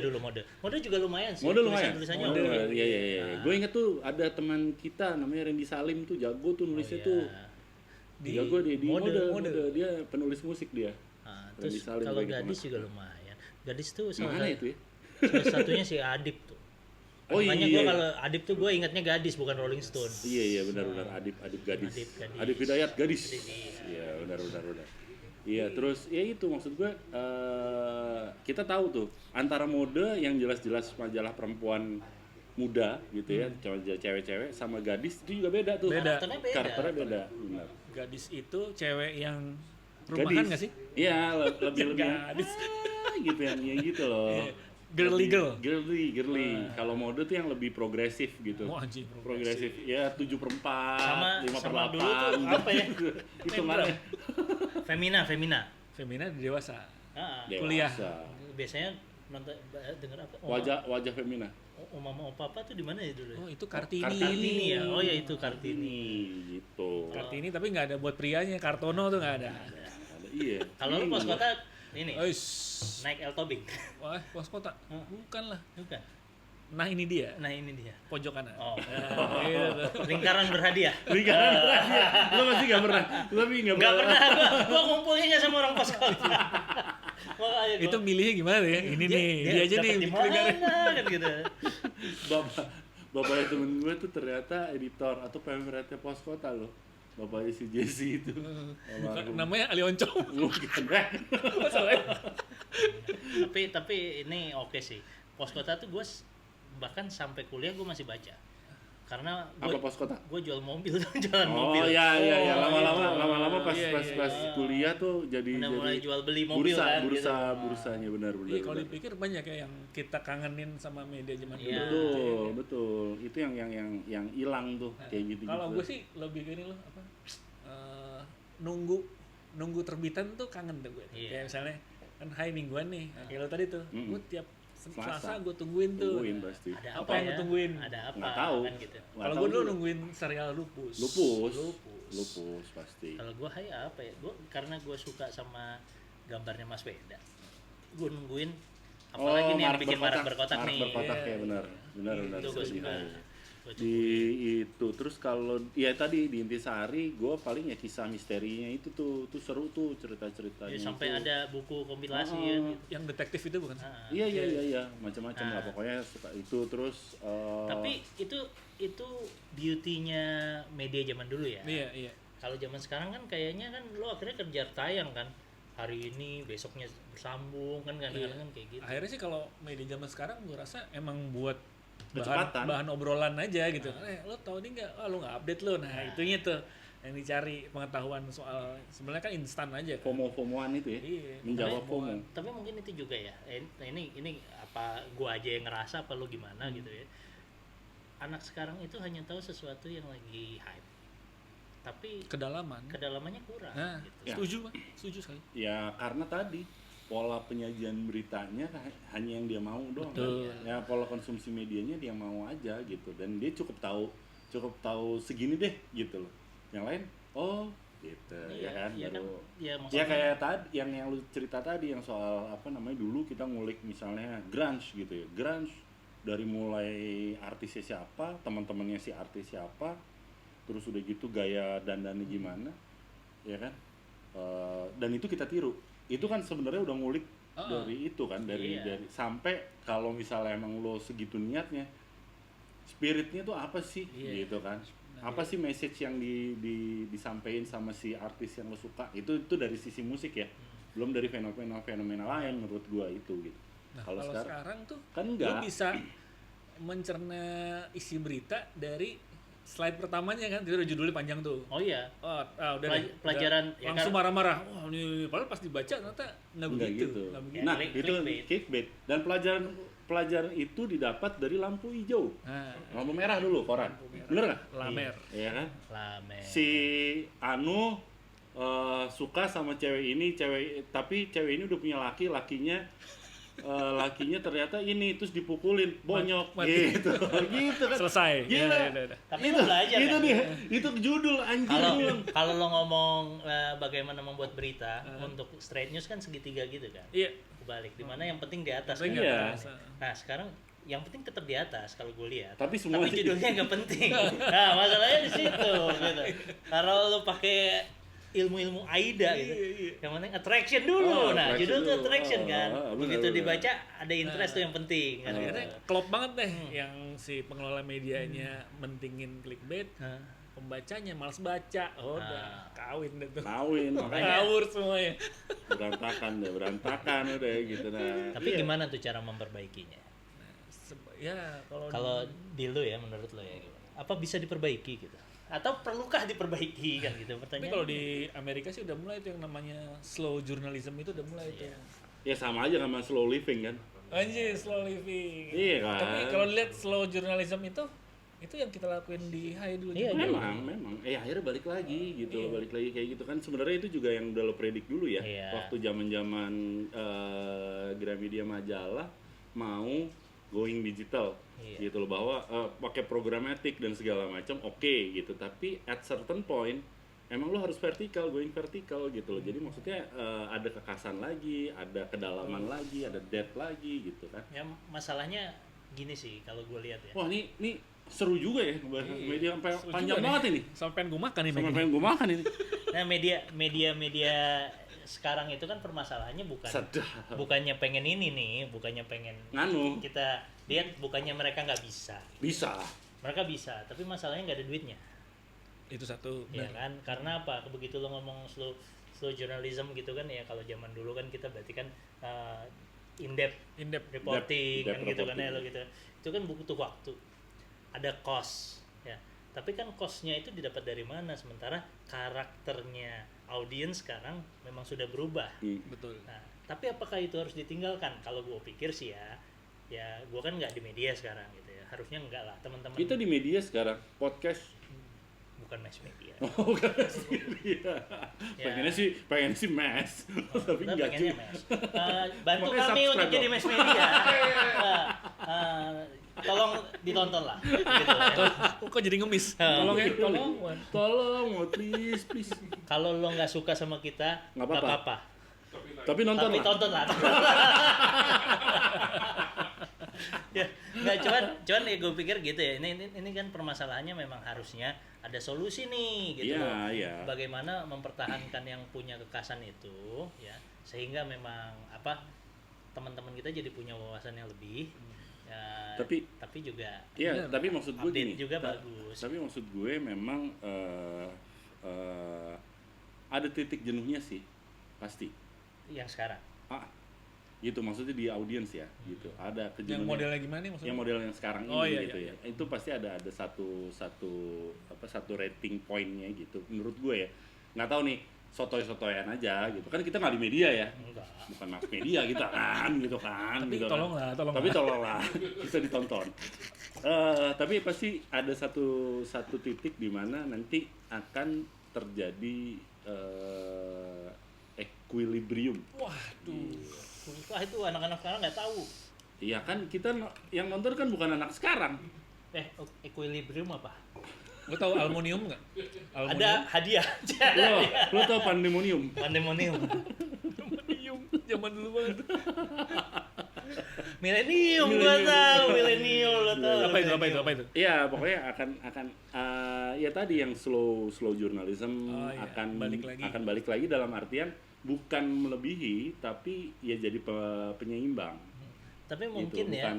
juga lumayan sih. Mode lumayan. Tulisannya Mode, oke. iya. Gue inget tuh ada teman kita namanya Randy Salim tuh jago tuh nulisnya iya. tuh. Di Jago dia di mode. mode. Dia penulis musik dia. Nah, Randy terus Salim kalau kayak gitu, gadis Mas. juga lumayan. Gadis tuh Mana itu ya? salah satunya si Adip tuh. Oh Makanya iya. gue kalau Adip tuh gue ingatnya gadis bukan Rolling Stone. Iya benar Adip gadis. Adip gadis. Adip Hidayat gadis. Gadis. Iya benar. Iya terus ya itu maksud gue kita tahu tuh antara mode yang jelas-jelas majalah perempuan muda gitu ya, cewek-cewek sama gadis itu juga beda tuh. Beda. Karakternya beda. Benar. Gadis itu cewek yang rumahan nggak sih? Iya lebih Gadis. gitu ya gitu loh. Girly girl. Girly. Kalau mode tuh yang lebih progresif gitu. Oh anjing. Progresif ya 7/4, 5/8 sama dulu tuh apa ya? hitungannya. Femina. Femina di dewasa. Ah, Kuliah. Dewasa. biasanya nonton denger apa? Wajah Femina. Mama Papa tuh di mana ya dulu? Oh itu Kartini. Kartini ya. Oh ya itu Kartini. Gitu. Kartini tapi nggak ada buat prianya. Kartono tuh nggak ada. Iya. Kalau lu pos kota ini Ois. naik El Tobing. Wah pos kota. Bukan lah. Bukan. Nah ini dia. Nah ini dia. Pojok kanan. Oh. Gitu tuh. Lingkaran berhadiah. Lo masih nggak pernah. Nggak pernah gua ngumpulnya sama orang pos kota. Makanya gua- Itu milihnya gimana ya? Ini nih, dia aja dapet nih di bikin lingkaran. mana kan gitu. Bapaknya temen gue tuh ternyata editor atau pemerintah pos kota loh. Bapaknya si Jesse itu. Almarhum. Namanya Ali Oncom. Bukan. Masalahnya. Tapi ini oke sih. Pos kota tuh gue bahkan sampai kuliah gue masih baca. Karena Apa pos kota? gue jual mobil jualan Oh mobil. iya Oh, lama-lama pas iya, pas iya, pas iya. kuliah tuh jadi Udah mulai jual beli mobil kan, bursanya benar. Iya kalau dipikir banyak ya yang kita kangenin sama media zaman Iya. dulu. betul itu yang hilang tuh kayak gitu. Kalau gue sih lebih gini loh nunggu terbitan tuh kangen tuh gue. Iya. Kayak misalnya kan hai mingguan nih. Nah, kayak lo tadi tuh, gue tiap Selasa gue tungguin pasti. Ada apa yang lo tungguin? Ada apa? Nggak tahu. Kan gitu. Kalau gue dulu nungguin serial Lupus pasti. Kalau gue hai apa ya? Gue karena gue suka sama gambarnya Mas Weda. Gue nungguin apalagi nih yang bikin Marak Berkotak nih. Marak Berkotak ya benar. Itu gue suka. Di itu terus kalau ya tadi di Intisari gue paling ya kisah misterinya itu tuh seru tuh cerita-ceritanya ya, sampai itu. ada buku kompilasi ya gitu. Yang detektif itu bukan? Iya macam-macam lah pokoknya suka itu terus tapi itu beauty-nya media zaman dulu ya. Iya. Kalau zaman sekarang kan kayaknya kan lo akhirnya kejar tayang kan, hari ini besoknya bersambung kan kadang-kadang kan kayak gitu. Akhirnya sih kalau media zaman sekarang gue rasa emang buat kecepatan. bahan obrolan aja gitu. Lo tau ini nggak? Lo nggak update lo. Nah itunya tuh yang dicari pengetahuan soal sebenarnya kan instan aja kan. FOMO-FOMOan itu ya. Iya, menjawab FOMO. Tapi mungkin itu juga ya. Ini apa gua aja yang ngerasa apa lo gimana gitu ya. Anak sekarang itu hanya tahu sesuatu yang lagi hype. Tapi kedalamannya kurang gitu. Setuju sekali. Ya karena tadi pola penyajian beritanya hanya yang dia mau doang. Kan? Ya pola konsumsi medianya dia mau aja gitu dan dia cukup tahu segini deh gitu loh. Yang lain gitu ya kan baru ya kayak tadi yang lu cerita tadi yang soal apa namanya dulu kita ngulik misalnya grunge gitu ya. Grunge dari mulai artisnya siapa, teman-temannya si artis siapa, terus udah gitu gaya dandannya gimana, ya kan? Dan itu kita tiru. Itu kan sebenarnya udah ngulik dari itu kan dari sampai kalau misalnya emang lo segitu niatnya spiritnya tuh apa sih gitu kan apa sih message yang disampaikan sama si artis yang lo suka itu dari sisi musik ya belum dari fenomena lain menurut gua itu gitu. Nah, kalau sekarang tuh kan lo bisa mencerna isi berita dari slide pertamanya kan, itu judulnya panjang tuh. Oh iya. Udah pelajaran udah, langsung marah-marah. Wah, ini padahal pas dibaca ternyata enggak begitu. Nah, itu clickbait. Dan pelajaran itu didapat dari lampu hijau. Lampu merah dulu koran. Bener enggak? Lamer. Iya kan? Lamer. Si Anu suka sama cewek ini, tapi cewek ini udah punya lakinya ternyata ini terus dipukulin bonyok gitu kan selesai gila ya. Tapi itu belajar itu kan? Dia itu judul anjir kalau lo ngomong bagaimana membuat berita untuk straight news kan segitiga gitu kan kebalik dimana yang penting di atas kan? Nah sekarang yang penting tetap di atas kalau gue lihat tapi judulnya nggak penting nah masalahnya di situ gitu kalau lo pakai ilmu AIDA gitu. Yang penting attraction dulu. Judul tuh attraction kan. Begitu dibaca ada interest tuh yang penting kan. Akhirnya klop banget deh yang si pengelola medianya mentingin clickbait. Pembacanya malas baca. Udah kawin deh tuh. Ngawur semuanya. Berantakan udah gitu nah. Tapi gimana tuh cara memperbaikinya? Ya kalau di lu ya menurut lu ya gimana? Apa bisa diperbaiki gitu? Atau perlukah diperbaiki kan gitu pertanyaan. Tapi kalau di Amerika sih udah mulai itu yang namanya slow journalism itu udah mulai itu. Ya sama aja sama slow living kan. Anjir slow living. Iya kan. Tapi kalau lihat slow journalism itu yang kita lakuin di Hai dulu. Iya memang. Akhirnya balik lagi gitu, balik lagi kayak gitu kan. Sebenarnya itu juga yang udah lo predik dulu ya. Waktu zaman Gramedia majalah mau going digital. Gitu loh bahwa pakai programmatic dan segala macam oke gitu tapi at certain point emang lo harus going vertikal gitu loh jadi maksudnya ada kekasan lagi ada kedalaman lagi ada depth lagi gitu kan ya masalahnya gini sih kalau gue lihat ya wah ini seru juga ya media sampai panjang banget ini sampai pengen gue makan ini nah media sekarang itu kan permasalahannya bukannya pengen ini nih bukannya pengen kita lihat bukannya mereka nggak bisa mereka bisa tapi masalahnya nggak ada duitnya itu satu ya kan karena apa begitu lo ngomong slow journalism gitu kan ya kalau zaman dulu kan kita berarti kan in depth reporting kan gitu kan ya lo gitu itu kan butuh waktu ada cost ya tapi kan costnya itu didapat dari mana sementara karakternya audiens sekarang memang sudah berubah betul nah tapi apakah itu harus ditinggalkan kalau gue pikir sih ya gue kan nggak di media sekarang gitu ya harusnya enggak lah teman-teman kita di media sekarang podcast bukan mass media. Oh, bukan mass media. Ya. Pengennya sih mass. Tapi Kita enggak pengennya sih. mass. Bantu Makanya kami untuk subscribe jadi dong. mass media. Tolong ditonton lah. Gitu. Kok jadi ngemis? Tolong ya, tolong. Tolong, please. Kalau lo nggak suka sama kita, Nggak nggak apa-apa. apa-apa. Tapi nonton Tapi lah. tonton lah. Ya, nggak cuman ya gue pikir gitu ya. Ini kan permasalahannya memang harusnya ada solusi nih gitu. Iya, loh. iya. Bagaimana mempertahankan yang punya kekasan itu ya, sehingga memang teman-teman kita jadi punya wawasan yang lebih. Ya, tapi juga Iya, tapi maksud gue update gini. juga bagus. Tapi maksud gue memang ada titik jenuhnya sih, pasti. yang sekarang. Gitu maksudnya di audiens ya, gitu. Ada kejenuhan. Yang modelnya gimana nih maksudnya? Yang model yang sekarang Oh, ini iya, gitu iya. ya. Itu pasti ada satu rating pointnya gitu. Menurut gue ya. Nggak tahu nih, sotoy-sotoyan aja gitu. Kan kita nggak di media ya. Enggak. Bukan mass media kita kan, gitu kan. Tapi gitu tolonglah, kan. tolonglah. Tapi tolonglah, bisa ditonton. Tapi pasti ada satu titik di mana nanti akan terjadi equilibrium. Waduh. Wah, itu anak-anak sekarang nggak tahu. Iya kan, kita yang nonton kan bukan anak sekarang. Equilibrium apa? Lo tahu aluminium nggak? Ada hadiah. Lo tau pandemonium? Pandemonium. Aluminium, zaman dulu banget. Milenium gua tahu, milenium lo tahu. Apa itu? Iya, pokoknya akan ya tadi yang slow journalism Oh, iya. akan balik lagi dalam artian bukan melebihi tapi ya jadi penyeimbang. Tapi Gitu. mungkin ya,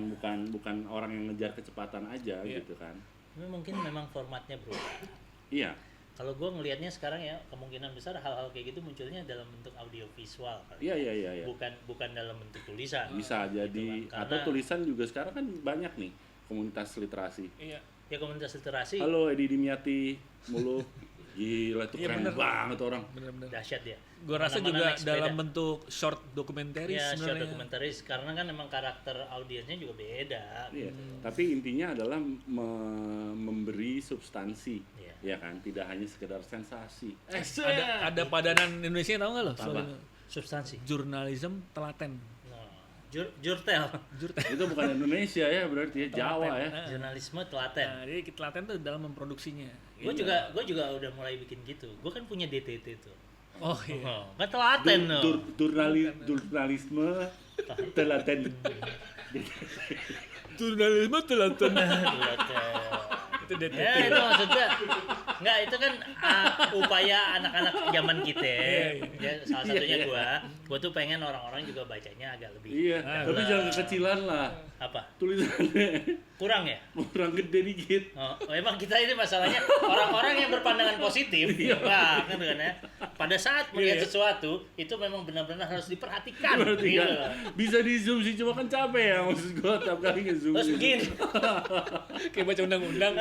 bukan orang yang ngejar kecepatan aja Iya. gitu kan. tapi mungkin memang formatnya berubah. Iya. Kalau gue ngelihatnya sekarang ya, kemungkinan besar hal-hal kayak gitu munculnya dalam bentuk audio visual kali. Iya. Bukan dalam bentuk tulisan. Bisa jadi kan. atau Karena- tulisan juga sekarang kan banyak nih komunitas literasi. Iya. Ya komunitas literasi Halo Edi Dimyati mulu. Gila itu Iya, keren bener. banget orang. Bener-bener. dahsyat ya. Gue rasa Mana-mana juga naik sepeda. dalam bentuk short dokumentaris Ya, short sebenarnya. documentaries karena kan emang karakter audiensnya juga beda. Iya, tapi intinya adalah memberi substansi, Iya. ya kan, tidak hanya sekedar sensasi. Ada padanan Indonesia tahu nggak lo? Apa? Soal Substansi. jurnalism telaten. Nah, jurtel. Itu bukan Indonesia ya, berarti ya Jawa ya. Jurnalisme telaten. Nah, jadi telaten tuh dalam memproduksinya. Gue juga udah mulai bikin gitu. Gue kan punya DTT tuh. Oh iya. Oh, kan telaten loh. Jurnalisme telaten. Jurnalisme telaten. Telaten. Itu DTT. Ya itu maksudnya nggak, itu kan upaya anak-anak zaman kita. Ya, salah satunya gua tuh pengen orang-orang juga bacanya agak lebih Iya, tapi jangan kekecilan lah. apa? Tulisannya Kurang ya? kurang gede dikit. Oh, emang kita ini masalahnya orang-orang yang berpandangan positif, nah, kan ya. Pada saat melihat sesuatu itu memang benar-benar harus diperhatikan. Berarti Gitu kan loh. bisa di zoom sih, cuma kan capek ya maksud gua tiap kali nge-zoom. Terus begini, Kayak baca undang-undang.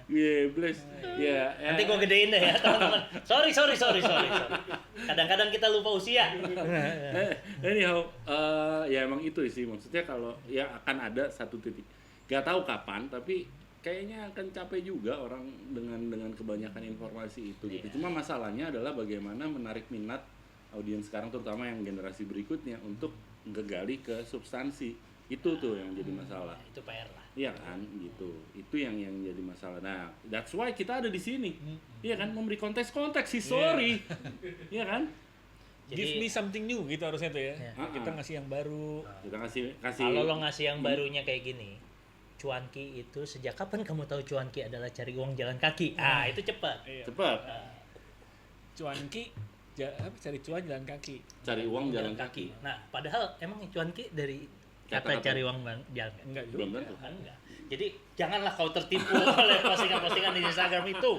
Iya, bless. Ya, nanti gua gedein deh ya teman-teman. Sorry. Kadang-kadang kita lupa usia. Anyhow, ya emang itu sih maksudnya, kalau ya akan ada satu titik, gak tahu kapan, tapi kayaknya akan capek juga orang dengan kebanyakan informasi itu gitu. Cuma masalahnya adalah bagaimana menarik minat audiens sekarang, terutama yang generasi berikutnya, untuk ngegali ke substansi. Itu tuh yang jadi masalah. Itu PR lah. Iya kan, gitu. Itu yang jadi masalah. Nah, that's why kita ada di sini. Iya kan, memberi konteks sih, sorry. Iya kan? Give me something new gitu harusnya tuh ya. Iya. Kita ngasih yang baru. Kita kasih Kalau lo ngasih yang barunya kayak gini, cuanki itu sejak kapan kamu tahu cuanki adalah cari uang jalan kaki? Ah, itu cepat. Iya. cepat Cuanki cari cuan jalan kaki. cari uang jalan kaki. Nah, padahal emang cuanki dari Kata kata apa? cari uang jalan kaki. Enggak Belum juga. tentu. Kan enggak. Jadi janganlah kau tertipu oleh postingan-postingan di Instagram itu.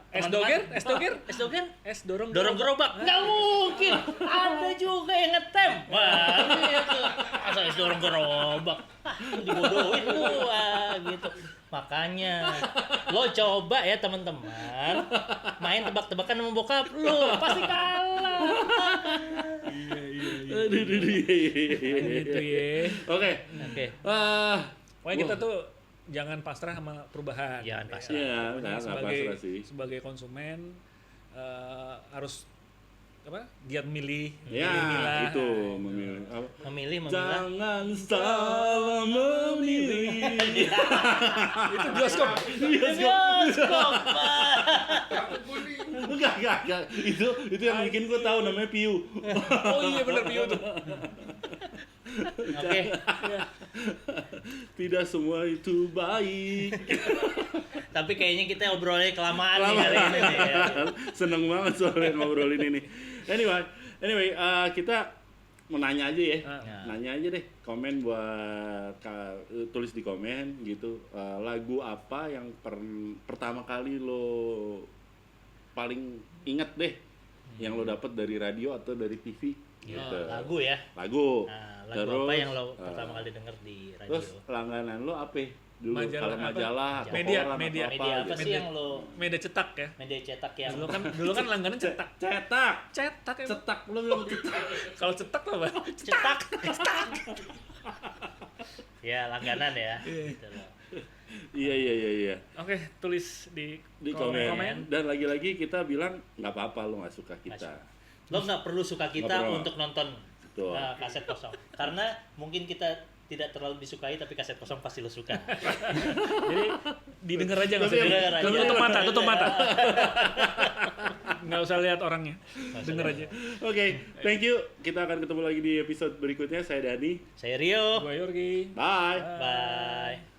Es doger? Es dorong Dorong gerobak. Enggak mungkin. Ada juga yang ngetem. Wah, gitu. Asal es dorong gerobak. Dibodohin lu, gitu. Makanya lo coba ya teman-teman main tebak-tebakan sama bokap lu, pasti kalah. Aduh, iya. Gitu ya. Oke. Oke. Pokoknya kita tuh jangan pasrah sama perubahan. Jangan Ya. pasrah. Iya, Pokoknya nggak pasrah sih. sebagai konsumen harus giat milih, Ya, milah. itu memilih. Memilah. Jangan salah memilih. Itu bioskop. Bioskop, Pak. Kartu kuning. Enggak. Itu yang bikin gue tahu namanya Piu. Oh iya benar Pio tuh. Oke. Tidak semua itu baik. Tapi kayaknya kita obrolnya kelamaan nih kali ini nih. Ya. Seneng banget soalnya ngobrolin ini. Anyway, kita mau nanya aja ya. Nanya aja deh, komen buat tulis di komen gitu. Lagu apa yang pertama kali lo paling inget deh yang lo dapet dari radio atau dari TV gitu. Lagu ya. Lagu. Nah, lagu apa yang lo pertama kali denger di radio? Terus langganan lo apa dulu? Majalah Kalau apa? majalah atau Media, koran media. atau Media apa gitu. sih yang lo Media cetak ya. media cetak yang Dulu kan langganan cetak. Cetak Ya. cetak lo bilang cetak. Kalau cetak apa? cetak? Ya, langganan ya. Gitu loh. Iya. Oke, tulis di Komen. Dan lagi-lagi kita bilang nggak apa-apa lo nggak suka kita. Lo nggak perlu suka Nggak kita perlu. untuk nonton Betul. kaset kosong. Karena mungkin kita tidak terlalu disukai tapi kaset kosong pasti lo suka. Jadi didengar aja nggak usah Tapi Denger aja. tutup mata. Nggak usah lihat orangnya. Denger aja. Oke, thank you. Kita akan ketemu lagi di episode berikutnya. Saya Dani. Saya Rio. Gua Yorgi. Bye. Bye.